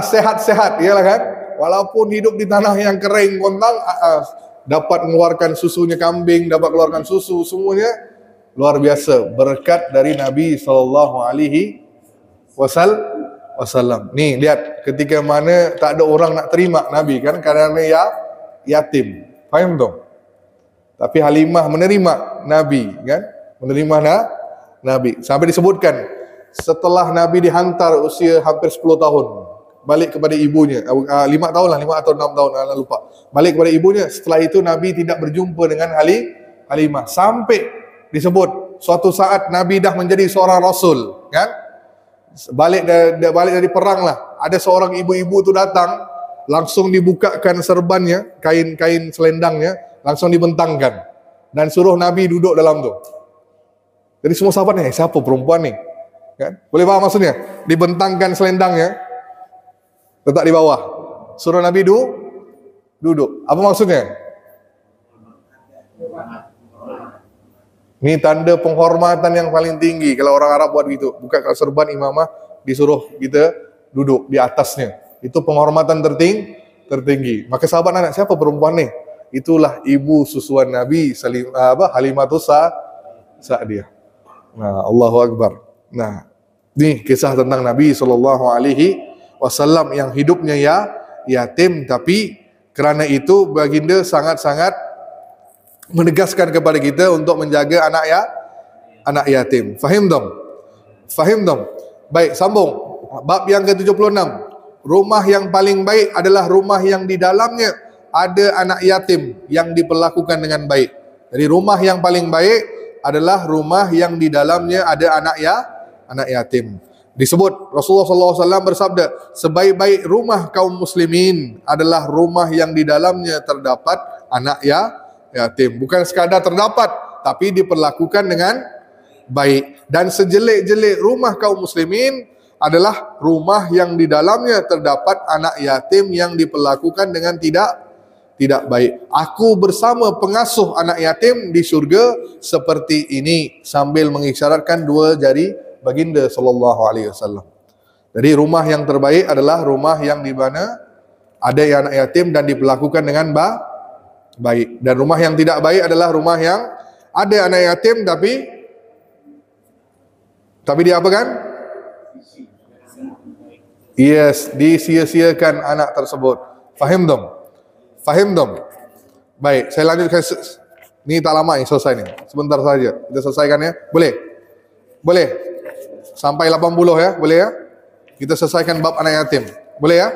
Sehat-sehat, iyalah kan? Walaupun hidup di tanah yang kering kontang, dapat mengeluarkan susunya kambing, dapat mengeluarkan susu, semuanya luar biasa. Berkat dari Nabi SAW. Nih lihat, ketika mana tak ada orang nak terima Nabi kan, kerana yatim, faham tak? Tapi Halimah menerima Nabi kan, Nabi. Sampai disebutkan setelah Nabi dihantar usia hampir 10 tahun, balik kepada ibunya, 5 tahun lah, 5 atau 6 tahun, lupa. Balik kepada ibunya. Setelah itu Nabi tidak berjumpa dengan Halimah. Sampai disebut suatu saat Nabi dah menjadi seorang Rasul kan. Balik dari perang lah, ada seorang ibu-ibu tu datang, langsung dibukakan serbannya, kain selendangnya, langsung dibentangkan dan suruh Nabi duduk dalam tu. Jadi semua sahabat ni, siapa perempuan ni? Kan? Boleh faham maksudnya? Dibentangkan selendangnya, letak di bawah, suruh Nabi duduk. Apa maksudnya? Ini tanda penghormatan yang paling tinggi kalau orang Arab buat gitu. Buka serban imamah, disuruh kita duduk di atasnya. Itu penghormatan tertinggi. Maka sahabat anak, siapa perempuan ni? Itulah ibu susuan Nabi Halimah Sa'diyah. Nah, Allahu Akbar. Nah, ini kisah tentang Nabi SAW yang hidupnya yatim, tapi kerana itu baginda sangat-sangat menegaskan kepada kita untuk menjaga anak yatim. Fahim dong? Baik, sambung. Bab yang ke-76. Rumah yang paling baik adalah rumah yang di dalamnya ada anak yatim yang diperlakukan dengan baik. Jadi rumah yang paling baik adalah rumah yang di dalamnya ada anak yatim. Disebut Rasulullah SAW bersabda, sebaik-baik rumah kaum muslimin adalah rumah yang di dalamnya terdapat anak yatim. Bukan sekadar terdapat, tapi diperlakukan dengan baik. Dan sejelek-jelek rumah kaum muslimin adalah rumah yang di dalamnya terdapat anak yatim yang diperlakukan dengan tidak tidak baik. Aku bersama pengasuh anak yatim di syurga seperti ini, sambil mengisyaratkan dua jari baginda sallallahu alaihi wasallam. Jadi rumah yang terbaik adalah rumah yang di mana ada anak yatim dan diperlakukan dengan baik. Dan rumah yang tidak baik adalah rumah yang ada anak yatim tapi dia apa kan? Yes, disia-siakan anak tersebut. Fahim dong? Fahim dong? Baik, saya lanjutkan. Ini tak lama ini selesai nih. Sebentar saja. Kita selesaikan ya. Boleh? Boleh? Sampai 80 ya? Boleh ya? Kita selesaikan bab anak yatim. Boleh ya?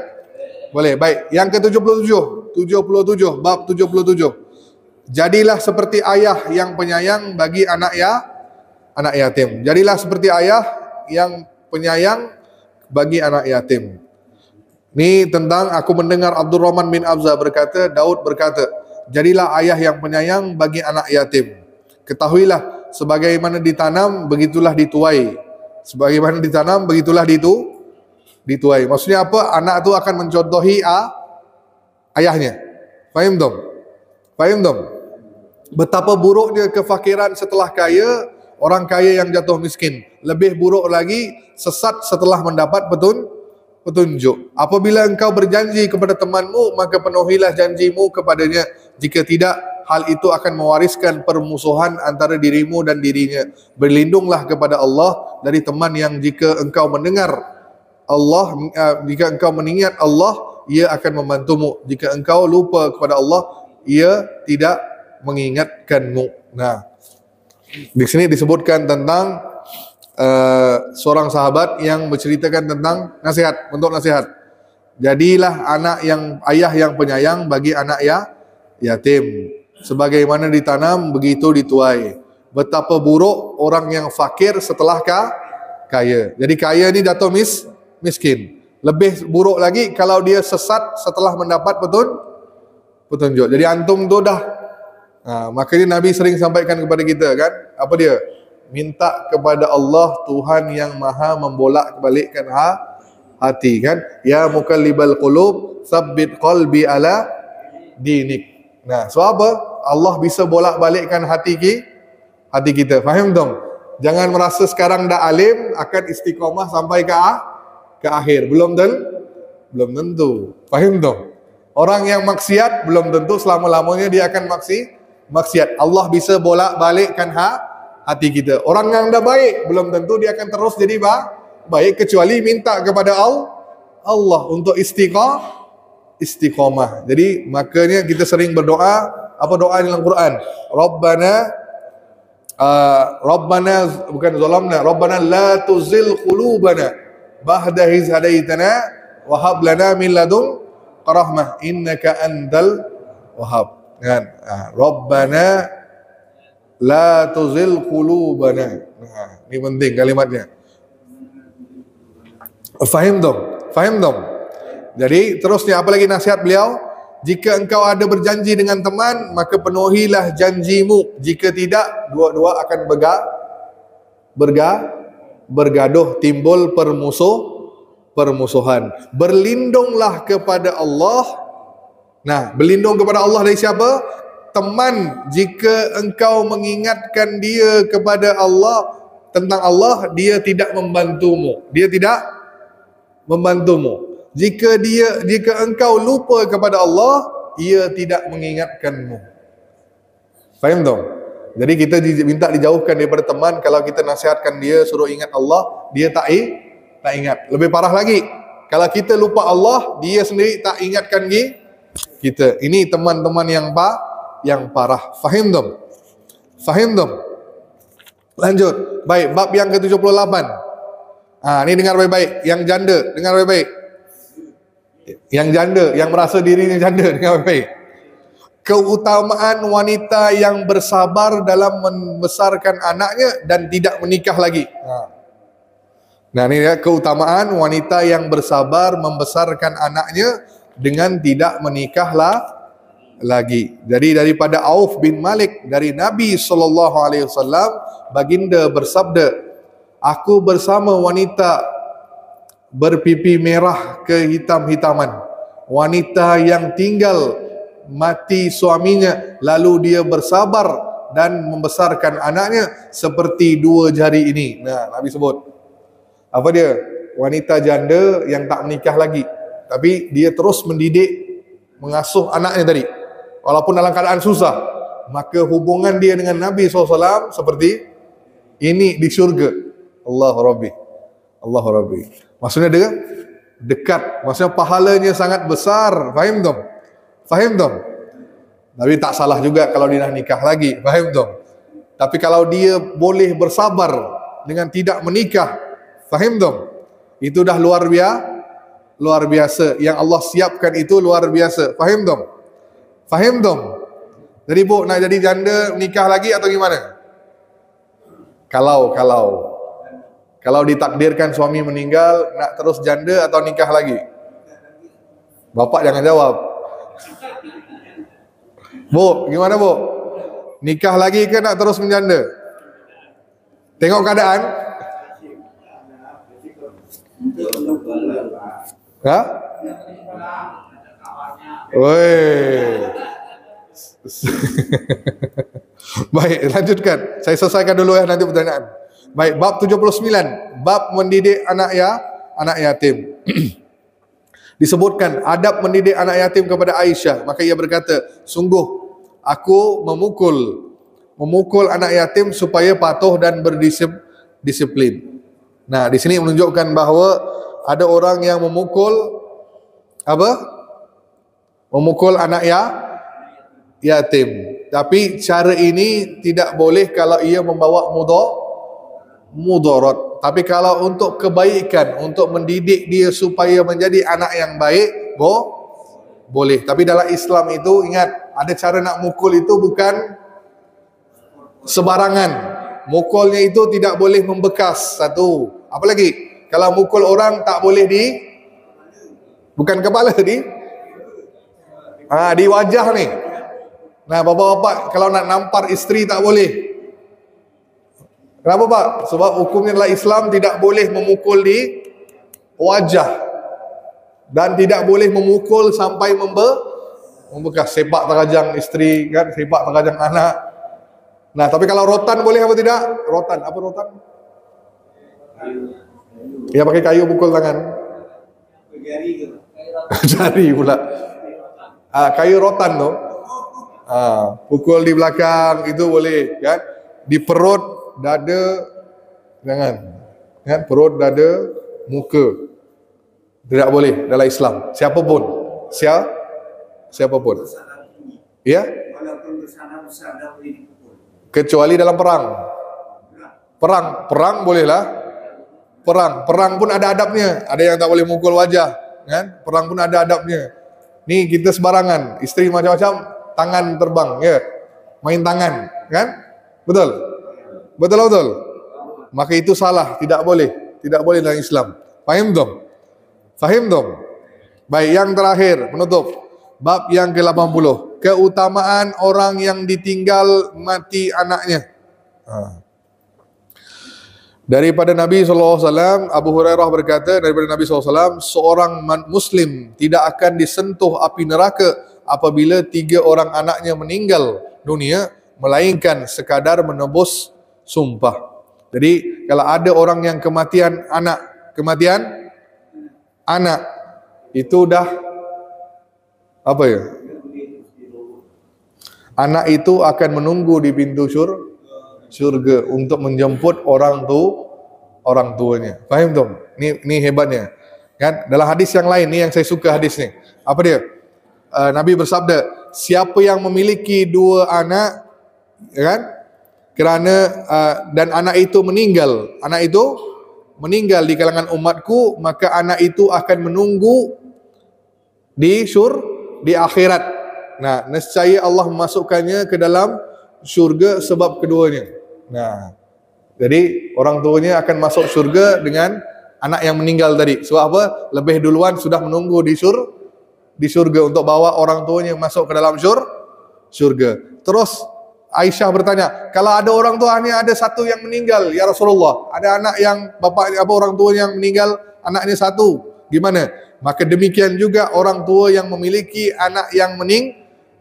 Boleh. Baik. Yang ke-77. 77. Bab 77. Jadilah seperti ayah yang penyayang bagi anak yatim. Jadilah seperti ayah yang penyayang bagi anak yatim. Ini tentang aku mendengar Abdurrahman bin Abza berkata, Daud berkata, jadilah ayah yang penyayang bagi anak yatim. Ketahuilah, sebagaimana ditanam, begitulah dituai. Sebagaimana ditanam, begitulah dituai. Maksudnya apa? Anak itu akan mencontohi ayahnya. Faham dong? Faham dong? Betapa buruknya kefakiran setelah kaya, orang kaya yang jatuh miskin. Lebih buruk lagi, sesat setelah mendapat petunjuk. Apabila engkau berjanji kepada temanmu, maka penuhilah janjimu kepadanya. Jika tidak, hal itu akan mewariskan permusuhan antara dirimu dan dirinya. Berlindunglah kepada Allah dari teman yang jika engkau mendengar Allah, jika engkau mengingat Allah, ia akan membantumu. Jika engkau lupa kepada Allah, ia tidak mengingatkanmu. Nah, di sini disebutkan tentang seorang sahabat yang menceritakan tentang bentuk nasihat. Jadilah ayah yang penyayang bagi anak yatim. Sebagaimana ditanam, begitu dituai. Betapa buruk orang yang fakir setelah kaya. Jadi kaya ni jatuh miskin. Lebih buruk lagi kalau dia sesat setelah mendapat petunjuk. Jadi antum tu dah. Makanya Nabi sering sampaikan kepada kita kan, apa dia? Minta kepada Allah, Tuhan yang maha membolak-balikkan hati kan. Ya mukallibal qulub, tsabbit qalbi ala dinik. Nah, sebab apa? Allah bisa bolak-balikkan hati kita. Faham dong? Jangan merasa sekarang dah alim akan istiqomah sampai ke akhir. Belum tentu. Faham dong? Orang yang maksiat belum tentu selama-lamanya dia akan maksiat. Allah bisa bolak-balikkan hati kita. Orang yang dah baik belum tentu dia akan terus jadi baik kecuali minta kepada Allah untuk istiqomah. Jadi makanya kita sering berdoa, apa doa dalam Quran? Rabbana bukan zalamna, Rabbana la tuzil qulubana ba'da iz hadaitana wa hab lana min ladun rahmah innaka antal wahhab. Kan? Rabbana la tuzil qulubana. Ini penting kalimatnya. Faham dong? Jadi terusnya apa lagi nasihat beliau? Jika engkau ada berjanji dengan teman, maka penuhilah janjimu. Jika tidak, dua-dua akan bergaduh, timbul permusuhan. Berlindunglah kepada Allah. Nah, berlindung kepada Allah dari siapa? Teman, jika engkau mengingatkan dia kepada Allah, tentang Allah, dia tidak membantumu. Jika engkau lupa kepada Allah, ia tidak mengingatkanmu. Faham dong? Jadi kita minta dijauhkan daripada teman. Kalau kita nasihatkan dia suruh ingat Allah, dia tak ingat. Lebih parah lagi, kalau kita lupa Allah, dia sendiri tak ingatkan kita. Ini teman-teman yang parah. Faham dong? Lanjut. Baik, bab yang ke-78. Ini dengar baik-baik. Yang janda, dengar baik-baik. Yang janda, yang merasa dirinya janda, dengar baik-baik. Keutamaan wanita yang bersabar dalam membesarkan anaknya dan tidak menikah lagi. Nah, ini ya, keutamaan wanita yang bersabar membesarkan anaknya dengan tidak menikahlah lagi. Jadi daripada Auf bin Malik dari Nabi SAW, baginda bersabda, aku bersama wanita berpipi merah kehitam-hitaman, wanita yang tinggal mati suaminya, lalu dia bersabar dan membesarkan anaknya seperti dua jari ini. Nah, Nabi sebut. Apa dia? Wanita janda yang tak menikah lagi, tapi dia terus mendidik, mengasuh anaknya tadi, walaupun dalam keadaan susah. Maka hubungan dia dengan Nabi SAW seperti ini di syurga. Allahu Rabbi. Allahu Rabbi. Maksudnya dia dekat. Maksudnya pahalanya sangat besar. Faham tak? Faham tak? Nabi tak salah juga kalau dia nak nikah lagi. Faham tak? Tapi kalau dia boleh bersabar dengan tidak menikah, faham tak? Itu dah luar biasa. Yang Allah siapkan itu luar biasa. Faham tak? Faham tak? Jadi bu, nak jadi janda nikah lagi atau gimana? Kalau ditakdirkan suami meninggal, nak terus janda atau nikah lagi? Bapak jangan jawab. Bu, gimana bu? Nikah lagi ke nak terus menjanda? Tengok keadaan. Ha? Woi. Baik, lanjutkan. Saya selesaikan dulu ya, nanti pertanyaan. Baik, bab 79, bab mendidik anak yatim. Disebutkan adab mendidik anak yatim kepada Aisyah, maka ia berkata, sungguh aku memukul anak yatim supaya patuh dan berdisiplin. Nah, di sini menunjukkan bahawa ada orang yang memukul anak yatim. Tapi cara ini tidak boleh kalau ia membawa mudarat. Tapi kalau untuk kebaikan, untuk mendidik dia supaya menjadi anak yang baik, boleh. Tapi dalam Islam itu ingat, ada cara nak mukul itu bukan sebarangan. Mukulnya itu tidak boleh membekas. Satu. Apa lagi? Kalau mukul orang tak boleh bukan kepala, di wajah ni. Nah, bapak-bapak kalau nak nampar isteri tak boleh. Kenapa Pak? Sebab hukumnya adalah Islam tidak boleh memukul di wajah. Dan tidak boleh memukul sampai membekas. Sepak terajang isteri kan, sepak terajang anak. Nah, tapi kalau rotan boleh apa tidak? Rotan, apa rotan? Ya pakai kayu pukul tangan. Jari pula. Kayu rotan tu. Pukul di belakang itu boleh kan? Di perut, dada, jangan. Kan? Perut, dada, muka. Tidak boleh dalam Islam. Siapapun. Siapapun. Ya? Kecuali dalam perang. Perang bolehlah. Perang pun ada adabnya. Ada yang tak boleh mukul wajah, kan? Perang pun ada adabnya. Ni kita sebarangan, isteri macam-macam, tangan terbang, ya. Main tangan, kan? Betul? Betul. Maka itu salah, tidak boleh dalam Islam. Faham dong? Baik, yang terakhir, penutup. Bab yang ke-80, keutamaan orang yang ditinggal mati anaknya. Daripada Nabi SAW, Abu Hurairah berkata, daripada Nabi SAW, seorang Muslim tidak akan disentuh api neraka apabila 3 orang anaknya meninggal dunia, melainkan sekadar menebus sumpah. Jadi, kalau ada orang yang kematian anak, itu dah, apa ya? Anak itu akan menunggu di pintu syurga untuk menjemput orang tuanya. Faham tu? Ni hebatnya. Kan? Dalam hadis yang lain ni yang saya suka hadis ni. Apa dia? Nabi bersabda, siapa yang memiliki 2 anak, kan? Kerana dan anak itu meninggal di kalangan umatku, maka anak itu akan menunggu di akhirat. Nah, nescaya Allah memasukkannya ke dalam syurga sebab keduanya. Nah, jadi orang tuanya akan masuk syurga dengan anak yang meninggal tadi. Sebab apa? Lebih duluan sudah menunggu di syurga untuk bawa orang tuanya masuk ke dalam syurga. Terus Aisyah bertanya, kalau ada orang tuanya ada satu yang meninggal, ya Rasulullah, ada anak yang orang tua yang meninggal, anaknya satu, gimana? Maka demikian juga orang tua yang memiliki anak yang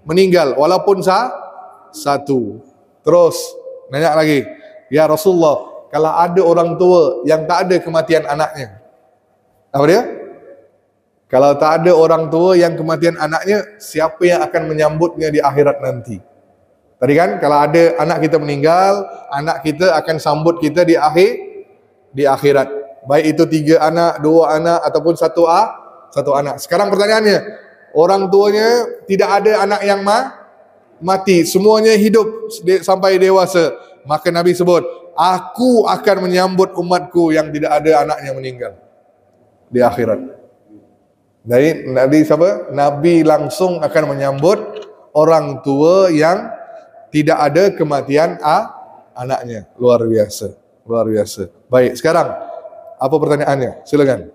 meninggal walaupun satu. Terus nanya lagi, ya Rasulullah, kalau ada orang tua yang tak ada kematian anaknya, apa dia? Kalau tak ada orang tua yang kematian anaknya, siapa yang akan menyambutnya di akhirat nanti? Tadi kan kalau ada anak kita meninggal, anak kita akan sambut kita di akhirat. Baik itu 3 anak, 2 anak ataupun satu anak. Sekarang pertanyaannya, orang tuanya tidak ada anak yang mati, semuanya hidup sampai dewasa. Maka Nabi sebut, aku akan menyambut umatku yang tidak ada anaknya meninggal di akhirat. Jadi Nabi langsung akan menyambut orang tua yang tidak ada kematian anaknya. Luar biasa, luar biasa. Baik, sekarang apa pertanyaannya? Silakan.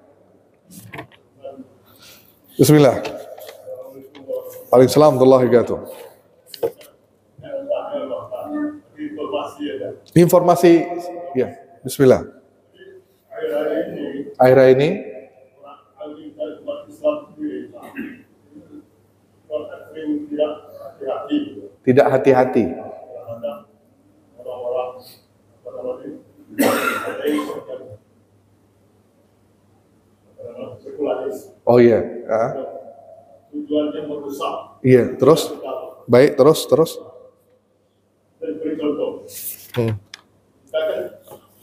Bismillah. Waalaikumsalam warahmatullahi wabarakatuh. Informasi, ya. Bismillah. Akhir ini tidak hati-hati. Oh iya. Tujuannya merusak. Iya, terus? Baik, terus. Beri contoh. Kita kan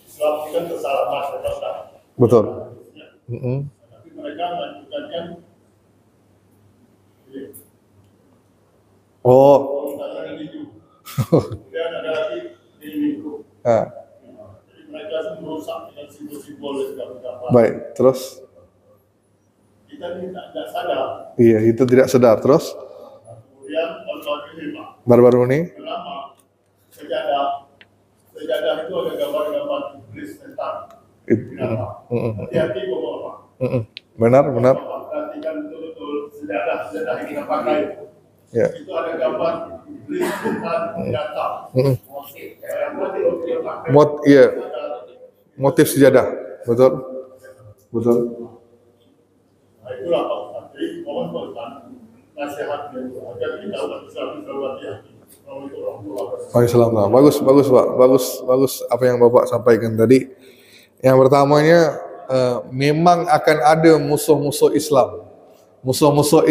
Islam kan kesalahan masyarakat. Betul. Tapi mereka menunjukkan kan kemudian ada lagi ini. Jadi mereka merusak dengan simbol-simbol dan gambar-gambar. Baik, terus? Kita tidak sadar. Iya, itu tidak sadar. Terus? Kemudian baru-baru ini? Kenapa? Sejadah itu ada gambar-gambar iblis setan. Hati-hati bapak-bapak. Benar. Perhatikan betul-betul sejadah yang kita pakai. Ya. Itu ada gambar iblis setan senjata. Iya. Motif sejadah. Betul. Nah, itulah Pak Ustaz. Jadi mohon Pak Ustaz nasihatnya itu agar kita umat Islam bisa hati-hati. Bagus Pak. Bagus apa yang Bapak sampaikan tadi. Yang pertamanya memang akan ada musuh-musuh Islam. Musuh-musuh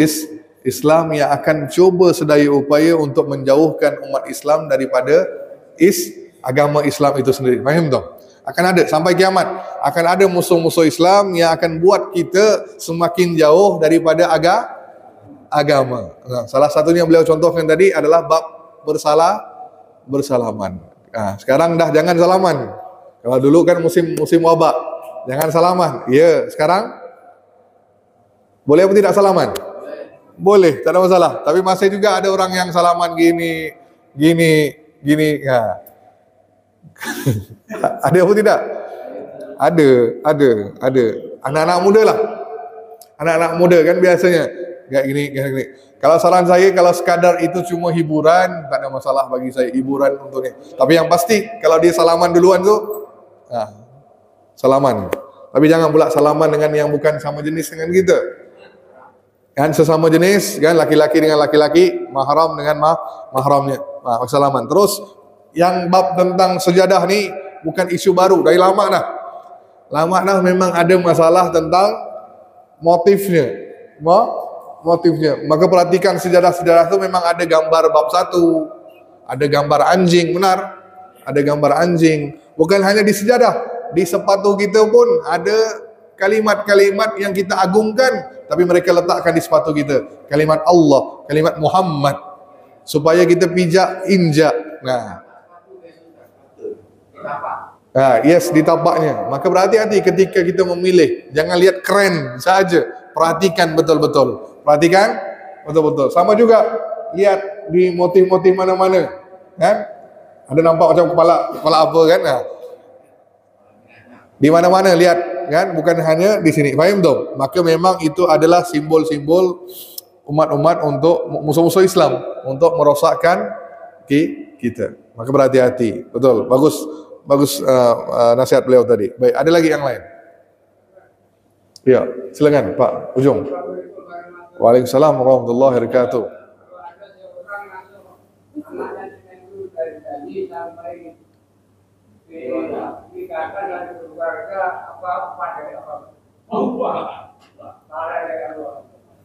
Islam yang akan cuba sedaya upaya untuk menjauhkan umat Islam daripada agama Islam itu sendiri. Faham tak? Akan ada sampai kiamat. Akan ada musuh-musuh Islam yang akan buat kita semakin jauh daripada agama. Nah, salah satunya yang beliau contohkan tadi adalah bab bersalaman. Nah, sekarang dah jangan salaman. Kalau dulu kan musim wabak, jangan salaman. Ya, sekarang boleh apa tidak salaman? Boleh, tak ada masalah. Tapi masih juga ada orang yang salaman gini. Ya. Ada apa tidak? Ada. Anak-anak muda lah. Anak-anak muda kan biasanya kayak gini. Kalau saran saya, kalau sekadar itu cuma hiburan, tak ada masalah bagi saya, hiburan untuk ini. Tapi yang pasti kalau dia salaman duluan tuh, salaman. Tapi jangan pula salaman dengan yang bukan sama jenis dengan kita. Kan sesama jenis, kan laki-laki dengan laki-laki, mahram dengan mahramnya. Nah, salaman. Terus yang bab tentang sejadah ni bukan isu baru, dari lama dah. Lama dah memang ada masalah tentang motifnya. Maka perhatikan sejarah-sejarah itu memang ada gambar bab 1, ada gambar anjing, benar? Ada gambar anjing. Bukan hanya di sejadah, di sepatu kita pun ada kalimat-kalimat yang kita agungkan, tapi mereka letakkan di sepatu kita. Kalimat Allah, kalimat Muhammad, supaya kita pijak, injak. Yes, di tapaknya. Maka berhati-hati ketika kita memilih. Jangan lihat keren saja. Perhatikan betul-betul. Sama juga lihat di motif-motif mana-mana. Kan? Ada nampak macam kepala apa kan? Di mana-mana lihat kan? Bukan hanya di sini. Faham tak? Maka memang itu adalah simbol-simbol umat-umat untuk musuh-musuh Islam, untuk merosakkan kita. Maka berhati-hati. Betul. Bagus nasihat beliau tadi. Baik, ada lagi yang lain? Ya, silakan Pak Ujung. Waalaikumsalam warahmatullahi wabarakatuh. janji sampai dikatakan dari keluarga apa pada apa.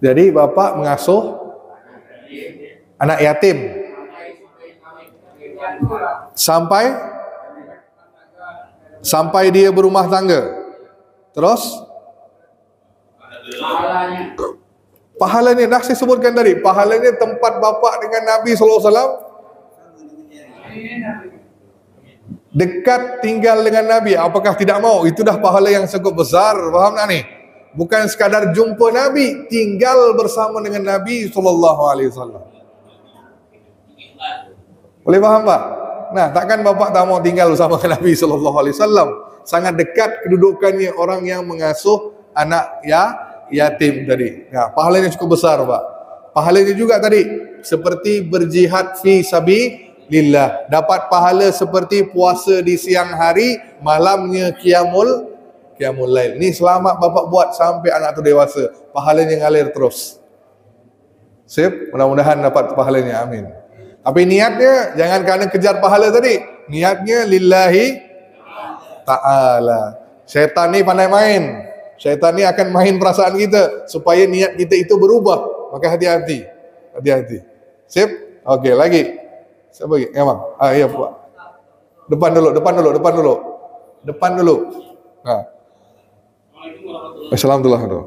Jadi bapak mengasuh anak yatim sampai dia berumah tangga. Terus pahalanya dah saya sebutkan tadi, pahalanya tempat bapak dengan Nabi SAW, dekat tinggal dengan Nabi. Apakah tidak mau? Itu dah pahala yang cukup besar. Faham tak ni? Bukan sekadar jumpa Nabi, tinggal bersama dengan Nabi SAW. Boleh faham tak? Nah, takkan bapak tak mau tinggal bersama dengan Nabi SAW? Sangat dekat kedudukannya orang yang mengasuh anak yatim tadi. Ya, pahalanya cukup besar, Pak. Pahalanya juga tadi seperti berjihad fi sabilillah. Dapat pahala seperti puasa di siang hari, malamnya qiyamul lail. Ni selamat bapak buat sampai anak tu dewasa. Pahalanya ngalir terus. Sip, mudah-mudahan dapat pahalanya. Amin. Tapi niatnya jangan kerana kejar pahala tadi. Niatnya lillahi ta'ala. Syaitan ni pandai main. Syaitan ni akan main perasaan kita supaya niat kita itu berubah. Maka hati-hati. Hati-hati. Sip? Okey, lagi. Siapa lagi? Ya, bang. Ya, Pak. Depan dulu. Depan dulu. Assalamualaikum warahmatullahi wabarakatuh.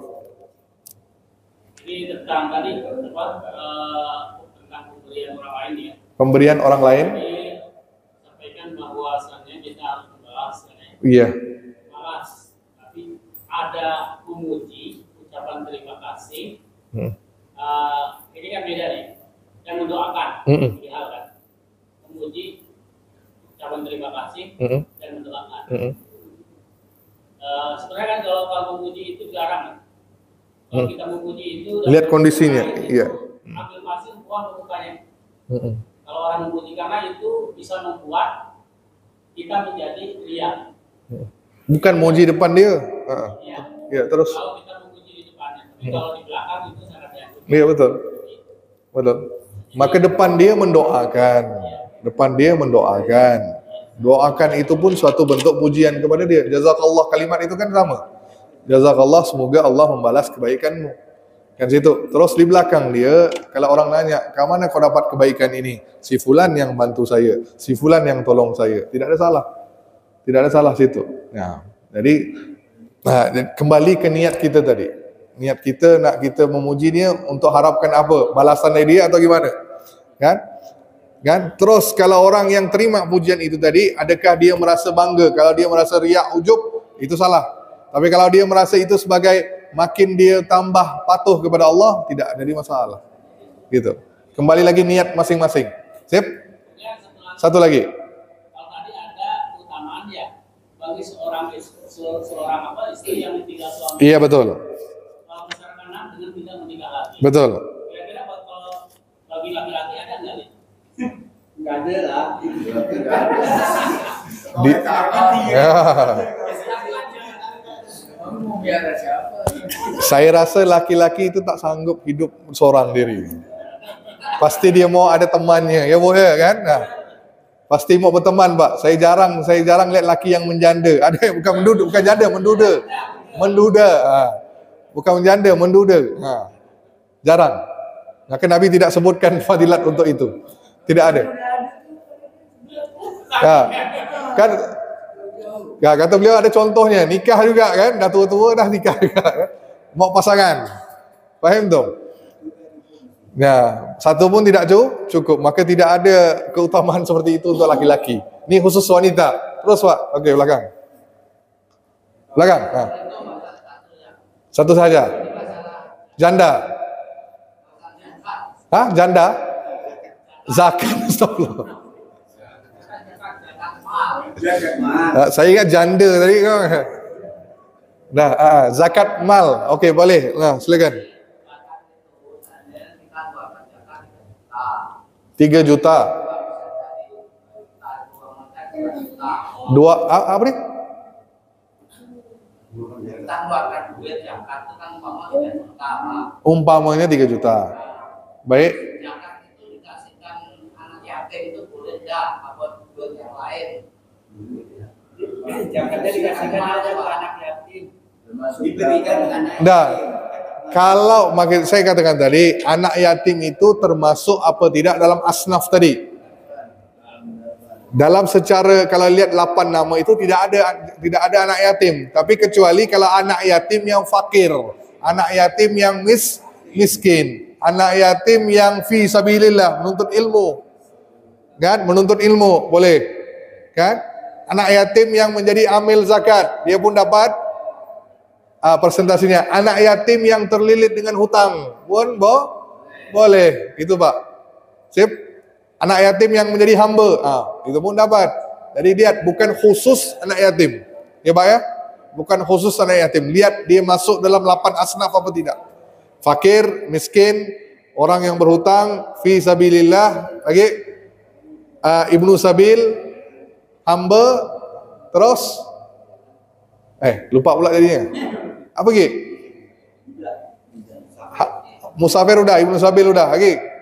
Ini tentang tadi tentang pemberian orang lain ya. Pemberian orang lain? Jadi sampaikan bahwasannya kita harus membalas ya. Iya. Balas. Tapi ada memuji, ucapan terima kasih. Ini kan beda nih. Yang mendoakan. Tiga hal kan. Memuji, ucapan terima kasih, dan mendoakan. Sebenarnya kan kalau memuji itu jarang. Kalau kita memuji itu lihat kondisinya, iya. Ambil pasir buang ke mukanya. Kalau orang memuji karena itu bisa membuat kita menjadi riak. Bukan muji depan dia. Ya, terus. Kalau kita memuji di depannya, tapi kalau di belakang itu sangat yakin. Iya, betul. Maka depan dia mendoakan. Depan dia mendoakan. Doakan itu pun suatu bentuk pujian kepada dia. Jazakallah, kalimat itu kan sama. Jazakallah, semoga Allah membalas kebaikanmu. Kan situ. Terus di belakang dia, kalau orang nanya, "Ke mana kau dapat kebaikan ini?" Si fulan yang bantu saya, si fulan yang tolong saya. Tidak ada salah. Tidak ada salah situ. Nah, jadi kembali ke niat kita tadi. Niat kita nak kita memuji dia untuk harapkan apa? Balasan dari dia atau gimana? Kan? Terus kalau orang yang terima pujian itu tadi, adakah dia merasa bangga? Kalau dia merasa riak, ujub, itu salah. Tapi kalau dia merasa itu sebagai makin dia tambah patuh kepada Allah, tidak jadi masalah. Gitu. Kembali lagi niat masing-masing. Sip? Satu lagi. Kalau tadi ada keutamaan ya bagi seorang istri yang ditinggal suami. Iya, betul. Kalau misalkan dengan tidak meninggal lagi. Betul. Kira-kira kalau bagi laki-laki ada nggak nih? Enggak ada lah. Saya rasa laki-laki itu tak sanggup hidup seorang diri. Pasti dia mau ada temannya, ya boleh kan? Nah, pasti mau berteman, Pak. Saya jarang lihat laki yang menjanda. Ada yang bukan menduda, bukan janda, menduda. Bukan menjanda, menduda. Jarang. Maka Nabi tidak sebutkan fadilat untuk itu. Tidak ada. Kata beliau ada contohnya, nikah juga kan, dah tua-tua dah nikah juga kan. Mau pasangan. Faham tu? Nah, satu pun tidak cukup, maka tidak ada keutamaan seperti itu untuk laki-laki. Ini khusus wanita. Terus Pak, okey belakang. Satu saja. Janda. Janda? Zakat, astagfirullah. Saya ingat janda tadi kan. Zakat mal. Okey, boleh. Silakan. 3 juta. Dua apa ni? Umpamanya 3 juta. Baik. yang lain. Jangan dikasihkan aja ke anak yatim. Diberikan anak yatim. Dah. Kalau maksud saya katakan tadi, anak yatim itu termasuk apa tidak dalam asnaf tadi. Dalam secara kalau lihat 8 nama itu tidak ada anak yatim, tapi kecuali kalau anak yatim yang fakir, anak yatim yang miskin, anak yatim yang fi sabilillah menuntut ilmu. Kan? Menuntut ilmu boleh. Kan? Anak yatim yang menjadi amil zakat, dia pun dapat persentasinya. Anak yatim yang terlilit dengan hutang pun boleh. Itu Pak. Sip. Anak yatim yang menjadi hamba, itu pun dapat. Jadi lihat, bukan khusus anak yatim. Ya Pak ya? Bukan khusus anak yatim. Lihat dia masuk dalam 8 asnaf apa tidak. Fakir, miskin, orang yang berhutang, fi sabilillah, lagi ibnu sabil, hamba, terus lupa pula jadinya. Apa lagi? Musafir udah, ibnu sabil udah, lagi.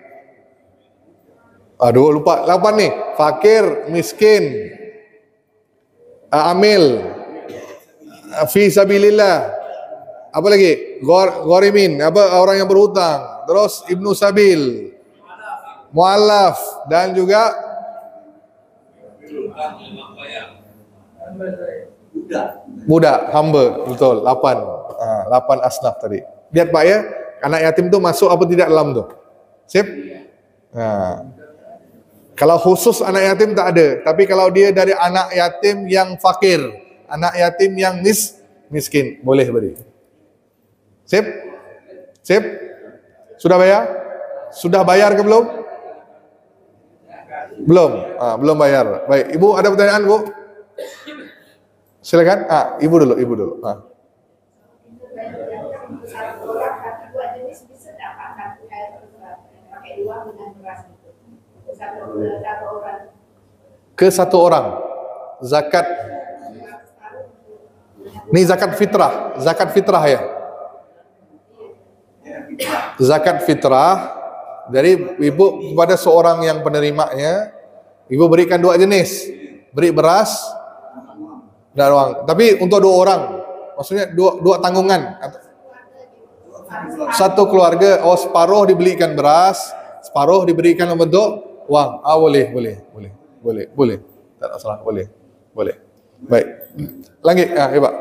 Aduh, lupa. 8 nih. Fakir, miskin, amil, fi sabilillah. Apa lagi? Ghorimin, apa orang yang berhutang. Terus ibnu sabil, mu'allaf, dan juga budak, hamba. Betul, 8 asnaf tadi. Lihat Pak ya, anak yatim itu masuk apa tidak dalam tu? Sip? Nah. Kalau khusus anak yatim tak ada, tapi kalau dia dari anak yatim yang fakir, anak yatim yang miskin, boleh beri. Sip? Sip? Sudah bayar? Sudah bayar ke belum? Belum. Belum bayar. Baik, Ibu ada pertanyaan, Bu? Silakan. Ibu dulu. Satu orang tapi 2 jenis bisa dapat pakai 2 dengan beras itu. Satu orang. Ke 1 orang. Zakat. Ini zakat fitrah ya. Zakat fitrah dari ibu kepada seorang yang penerimanya, ibu berikan 2 jenis. Beri beras dan uang. Tapi untuk 2 orang. Maksudnya 2 tanggungan. Satu keluarga, separuh dibelikan beras, separuh diberikan bentuk uang. Boleh. Tak ada salah, boleh. Baik. Lanjut, Pak.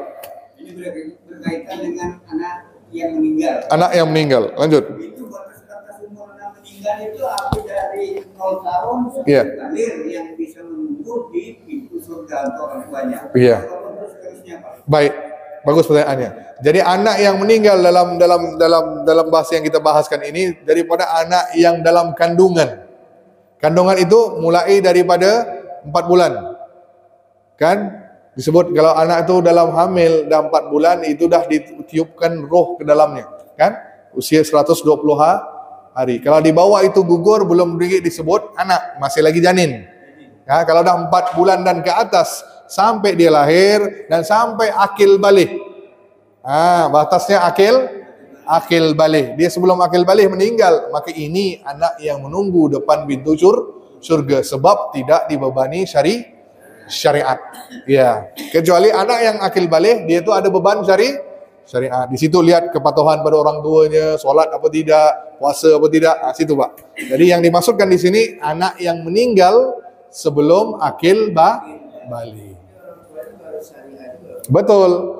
Ini berkaitan dengan anak yang meninggal. Anak yang meninggal. Lanjut. Itu batas umur anak meninggal itu apa dari 0 tahun sampai Iya. lahir yang bisa menunggu di pintu surga untuk orang tuanya. Iya. Terus seterusnya, Pak. Baik. Bagus pertanyaannya. Jadi anak yang meninggal dalam bahasa yang kita bahaskan ini daripada anak yang dalam kandungan. Kandungan itu mulai daripada 4 bulan. Kan? Disebut kalau anak itu dalam hamil dah 4 bulan itu dah ditiupkan roh ke dalamnya. Kan? Usia 120 hari. Kalau di bawah itu gugur belum disebut anak, masih lagi janin. Ya, kalau dah 4 bulan dan ke atas sampai dia lahir dan sampai akil balik. Batasnya akil balik. Dia sebelum akil balik meninggal, maka ini anak yang menunggu depan pintu surga sebab tidak dibebani syariat. Ya, kecuali anak yang akil balik dia itu ada beban syariat. Di situ lihat kepatuhan pada orang tuanya, solat apa tidak, puasa apa tidak. Situ Pak. Jadi yang dimaksudkan di sini anak yang meninggal sebelum akil balik. Betul.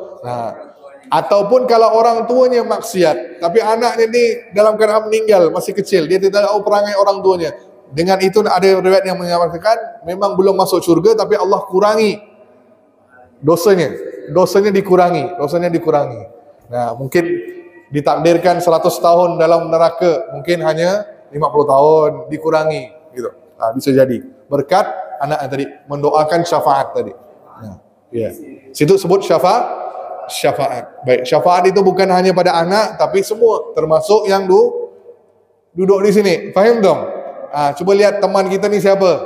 Ataupun kalau orang tuanya maksiat, tapi anaknya ini dalam keadaan meninggal, masih kecil, dia tidak tahu perangai orang tuanya. Dengan itu ada riwayat yang menyatakan memang belum masuk surga, tapi Allah kurangi dosanya. Dosanya dikurangi. Nah, mungkin ditakdirkan 100 tahun dalam neraka, mungkin hanya 50 tahun dikurangi gitu. Bisa jadi berkat anak tadi mendoakan syafaat tadi. Ya. Situ sebut syafaat. Baik, syafaat itu bukan hanya pada anak tapi semua, termasuk yang duduk di sini. Faham dong? Coba lihat teman kita ni siapa.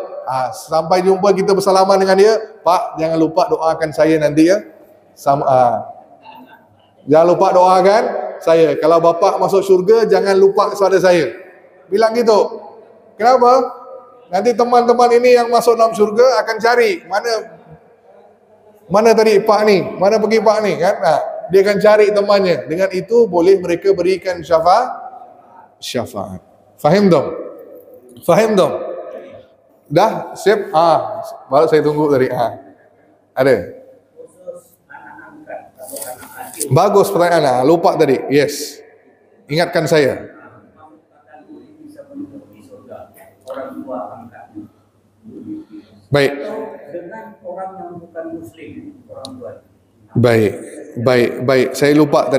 Sampai jumpa kita bersalaman dengan dia, Pak, jangan lupa doakan saya nanti ya. Jangan lupa doakan saya. Kalau bapak masuk syurga, jangan lupa pada saya. Bilang gitu. Kenapa? Nanti teman-teman ini yang masuk dalam surga akan cari mana tadi Pak ni, mana pergi Pak ni kan? Nah, dia akan cari temannya. Dengan itu boleh mereka berikan syafaat. Faham dong? Faham dong? Dah siap? Baru saya tunggu tadi. Ada. Bagus pertanyaan. Lupa tadi. Yes. Ingatkan saya. Baik. Dengan orang yang bukan muslim, orang tua. Baik. Saya lupa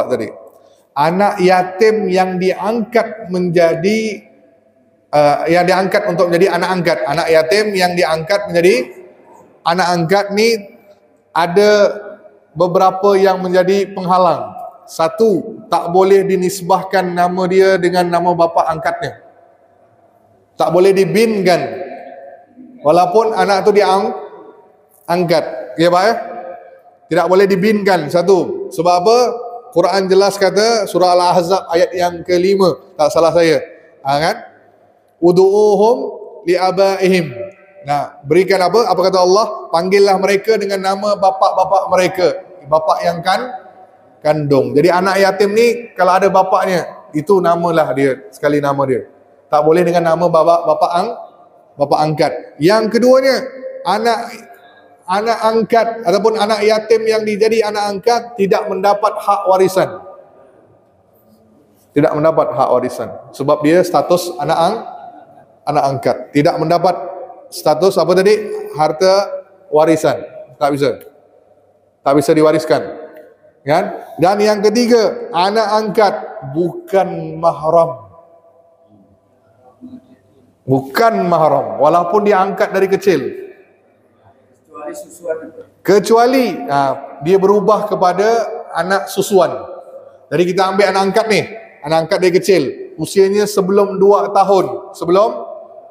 tadi. Anak yatim yang diangkat menjadi yang diangkat untuk menjadi anak angkat. Anak yatim yang diangkat menjadi anak angkat ni ada beberapa yang menjadi penghalang. Satu, tak boleh dinisbahkan nama dia dengan nama bapa angkatnya. Tak boleh dibinkan. Walaupun anak tu diangkat. Ya Pak ya? Tidak boleh dibinkan. Satu. Sebab apa? Quran jelas kata surah Al-Ahzab ayat yang ke-5. Tak salah saya. Kan? Udu'uhum li'abaihim. Nah, berikan apa? Apa kata Allah? Panggillah mereka dengan nama bapa-bapa mereka. Bapa yang kandung. Jadi anak yatim ni kalau ada bapaknya, itu namalah dia, sekali nama dia. Tak boleh dengan nama bapa angkat. Yang keduanya, anak angkat ataupun anak yatim yang dijadi anak angkat tidak mendapat hak warisan. Tidak mendapat hak warisan sebab dia status anak angkat. Tidak mendapat status apa tadi? Harta warisan. Tak bisa diwariskan. Kan? Dan yang ketiga, anak angkat bukan mahram. Bukan mahram walaupun dia angkat dari kecil. Kecuali dia berubah kepada anak susuan. Jadi kita ambil anak angkat ni, anak angkat dari kecil, usianya sebelum 2 tahun. Sebelum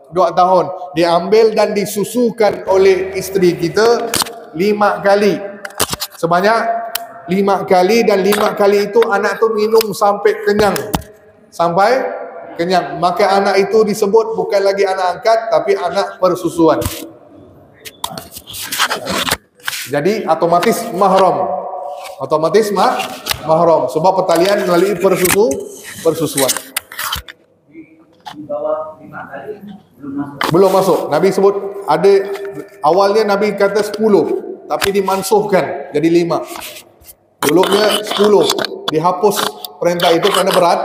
2 tahun diambil dan disusukan oleh isteri kita 5 kali. Sebanyak 5 kali, dan 5 kali itu anak tu minum sampai kenyang. Maka anak itu disebut bukan lagi anak angkat tapi anak persusuan. Jadi otomatis mahram. Mahram sebab pertalian melalui persusuan. Di bawah 5 kali Belum masuk. Nabi sebut ada, awalnya Nabi kata 10 tapi dimansuhkan jadi 5. Dulunya 10, dihapus perintah itu kerana berat,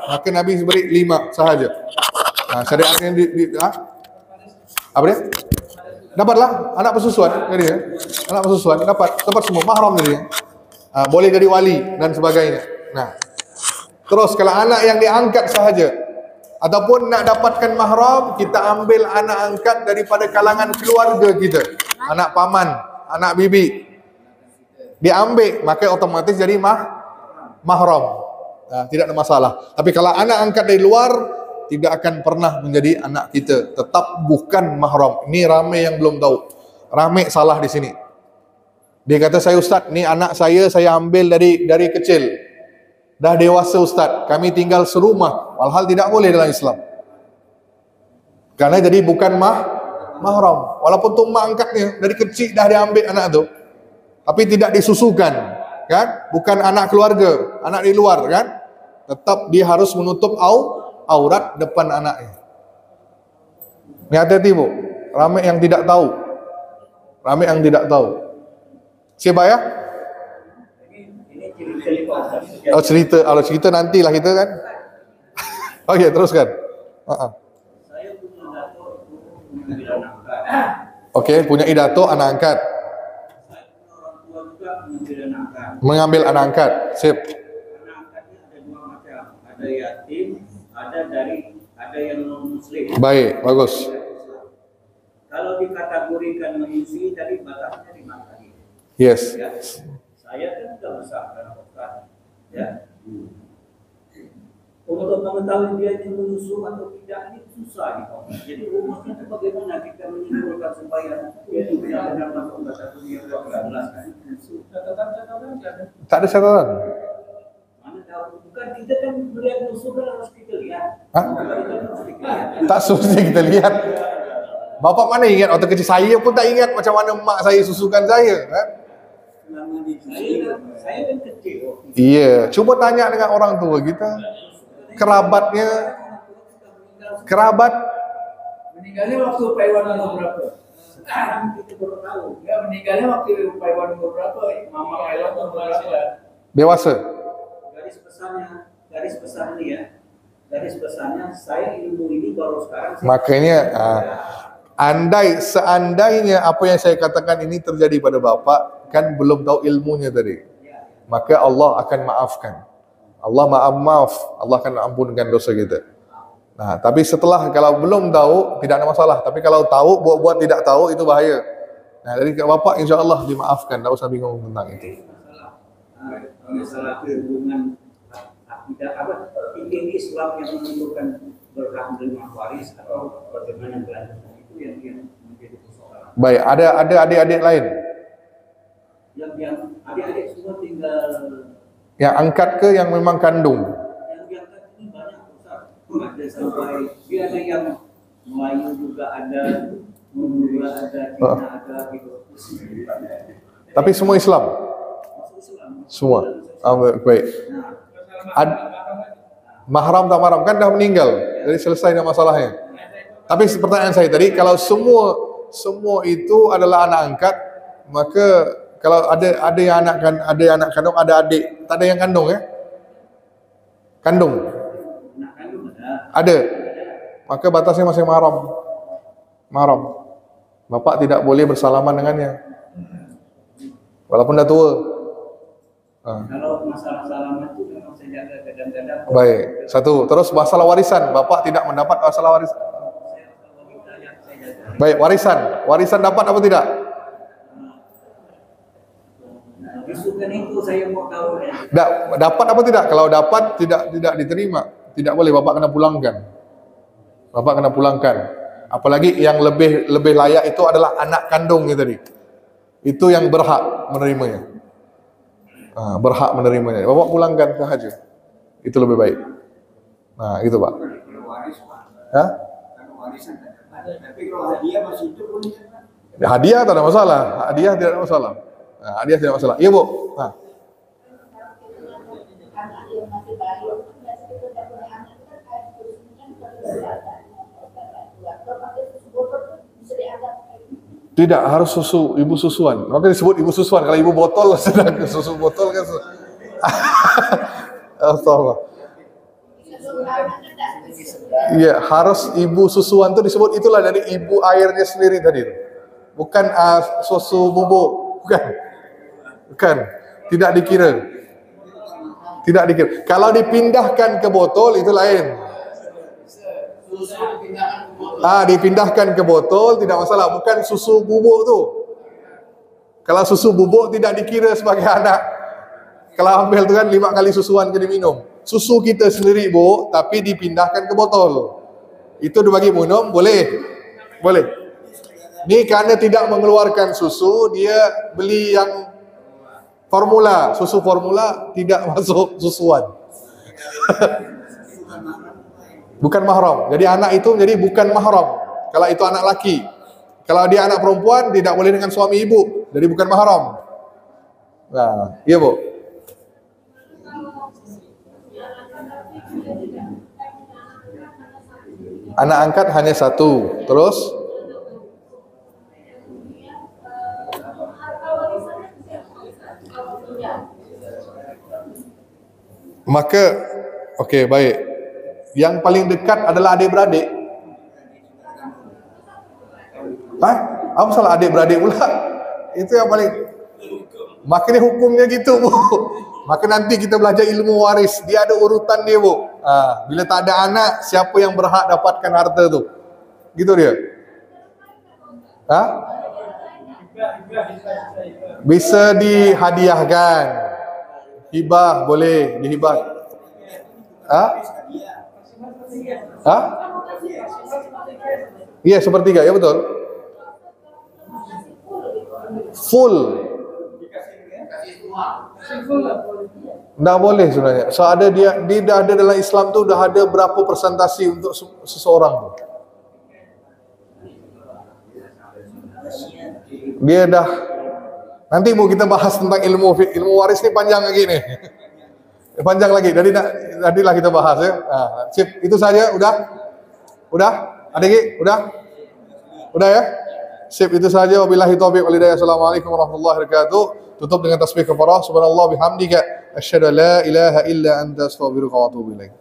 maka Nabi beri 5 sahaja. Syariatnya apa dia? Dapatlah anak persusuan jadi ya. Anak persusuan dapat semua mahram jadi. Boleh jadi wali dan sebagainya. Nah, terus kalau anak yang diangkat sahaja ataupun nak dapatkan mahram, kita ambil anak angkat daripada kalangan keluarga kita. Anak paman, anak bibi. Diambil, maka otomatis jadi mahram. Tidak ada masalah. Tapi kalau anak angkat dari luar, tidak akan pernah menjadi anak kita. Tetap bukan mahram. Ini ramai yang belum tahu. Ramai salah di sini. Dia kata, saya Ustaz, ni anak saya ambil dari kecil. Dah dewasa Ustaz, kami tinggal serumah. Walhal tidak boleh dalam Islam. Karena jadi bukan mahram. Walaupun tu mak angkatnya, dari kecil dah diambil anak tu. Tapi tidak disusukan. Kan? Bukan anak keluarga, anak di luar kan? Tetap dia harus menutup aurat depan anaknya. Ni hati-hati Bu. Ramai yang tidak tahu. Siapa ya? Cerita nantilah kita kan. Okey, teruskan. saya punya dato mengambil anak angkat. Okey, punya dato anak angkat. Saya punya orang tua juga mengambil anak angkat. Mengambil anak angkat. Sip. Anak angkatnya ada 2 macam. Ada yatim, ada yang non muslim. Baik, bagus. Kalau dikategorikan menyusui tadi batasnya 5 kali. Yes. Ya. Saya kan sudah besar kan, ya. Untuk mengetahui dia ini menyusu atau tidak ini susah nih. Jadi rumusnya itu bagaimana kita menyimpulkan supaya itu benar-benar masuk kategori yang 12 kan? Tak ada catatan. Mana tahu? Bukan kita kan melihat musuh kan harus kita lihat. Hah? Kita harus kita lihat. Tak semestinya kita lihat. Bapak mana ingat waktu kecil? Saya pun tak ingat macam mana mak saya susukan saya. Kan? Saya kan kecil. Iya, cuba tanya dengan orang tua kita, kerabatnya, kerabat. Meninggalnya waktu Pak Iwan umur berapa? Sekarang kita baru tahu. Enggak, meninggalnya waktu Pak Iwan umur berapa? Mama Pak Iwan umur berapa? Dewasa. Garis besarnya ya. Garis besarnya saya ilmu ini baru sekarang. Makanya seandainya apa yang saya katakan ini terjadi pada Bapak, kan belum tahu ilmunya tadi, maka Allah akan maafkan. Allah maaf, Allah akan ampunkan dosa kita. Nah, tapi setelah kalau belum tahu tidak ada masalah, tapi kalau tahu buat tidak tahu itu bahaya. Nah, jadi Bapak insya Allah dimaafkan, tidak usah bingung tentang itu. Masalah hubungan akidah apa fikih Islam yang menentukan berhak menerima waris atau bagaimana berlanjut itu yang menjadi persoalan. Baik, ada adik-adik lain Yang adik-adik semua tinggal yang angkat ke yang memang kandung. yang diangkat ini banyak besar. Ada sampai dia ada yang Melayu juga ada, Madura ada, Cina ada gitu. Tapi semua Islam. Masuk Islam. Semua. Baik. Mahram tak mahram kan dah meninggal. Jadi selesai dah masalahnya. Tapi pertanyaan saya tadi, kalau semua itu adalah anak angkat, maka kalau ada yang anak kandung, ada adik, tak ada yang kandung ya? Kandung. Anak kandung Ada. Maka batasnya masih mahram. Mahram. Bapak tidak boleh bersalaman dengannya. Walaupun dah tua. Kalau masalah salaman itu memang saya jaga kadang-kadang. Baik, satu. Terus masalah warisan, Bapak tidak mendapat masalah warisan. Baik, warisan dapat apa tidak? Isukan itu saya mau tahu ya. Dapat apa tidak? Kalau dapat tidak diterima, tidak boleh, Bapak kena pulangkan. Bapak kena pulangkan. Apalagi yang lebih layak itu adalah anak kandungnya tadi. Itu yang berhak menerimanya. Berhak menerimanya. Bapak pulangkan ke haji. Itu lebih baik. Nah, itu Pak. Ya? Tapi kalau hadiah masih hidup boleh kan? Hadiah tak ada masalah. Hadiah tidak ada masalah. Nah, hadiah tidak ada masalah. Iya, Bu. Nah. Tidak harus susu ibu susuan. Maka disebut ibu susuan. Kalau ibu botol sedang susu botol kan. Astagfirullah. Iya, harus ibu susuan itu disebut, itulah dari ibu airnya sendiri tadi. Bukan susu bubuk, bukan. Tidak dikira. Kalau dipindahkan ke botol itu lain. Dipindahkan ke botol tidak masalah, bukan susu bubuk tu. Kalau susu bubuk tidak dikira sebagai anak. Kalau ambil tu kan 5 kali susuan kena minum. Susu kita sendiri Bu, tapi dipindahkan ke botol. Itu dibagi minum boleh. Boleh. Ni kerana tidak mengeluarkan susu, dia beli yang formula, susu formula tidak masuk susuan. Bukan mahram. Jadi anak itu jadi bukan mahram. Kalau itu anak laki. Kalau dia anak perempuan tidak boleh dengan suami ibu. Jadi bukan mahram. Nah, iya Bu. Anak angkat hanya satu. Terus maka okey, baik. Yang paling dekat adalah adik-beradik. Apa salah adik-beradik pula? Itu yang paling. Makanya hukumnya gitu Bu. Maka nanti kita belajar ilmu waris. Dia ada urutan dia Bu. Bila tak ada anak, siapa yang berhak dapatkan harta tu? Gitu dia. Bisa dihadiahkan. Hibah boleh dihibah. Iya, sepertiga, ya betul. Full. Tidak boleh sebenarnya. So ada dia dah ada dalam Islam tu dah ada berapa persentasi untuk seseorang tu. Dia dah, nanti mau kita bahas tentang ilmu waris ini panjang lagi nih. Panjang lagi. Jadi nantilah kita bahas ya. Nah, sip, itu saja. Udah? Adik, udah? Udah ya? Sip, itu saja. Wabillahi taufiq wal hidayah. Assalamualaikum warahmatullahi wabarakatuh. Tutup dengan tasbih kafarah. Subhanallah bihamdika asyhadu an la ilaha illa anta astaghfiruka wa atubu ilaik.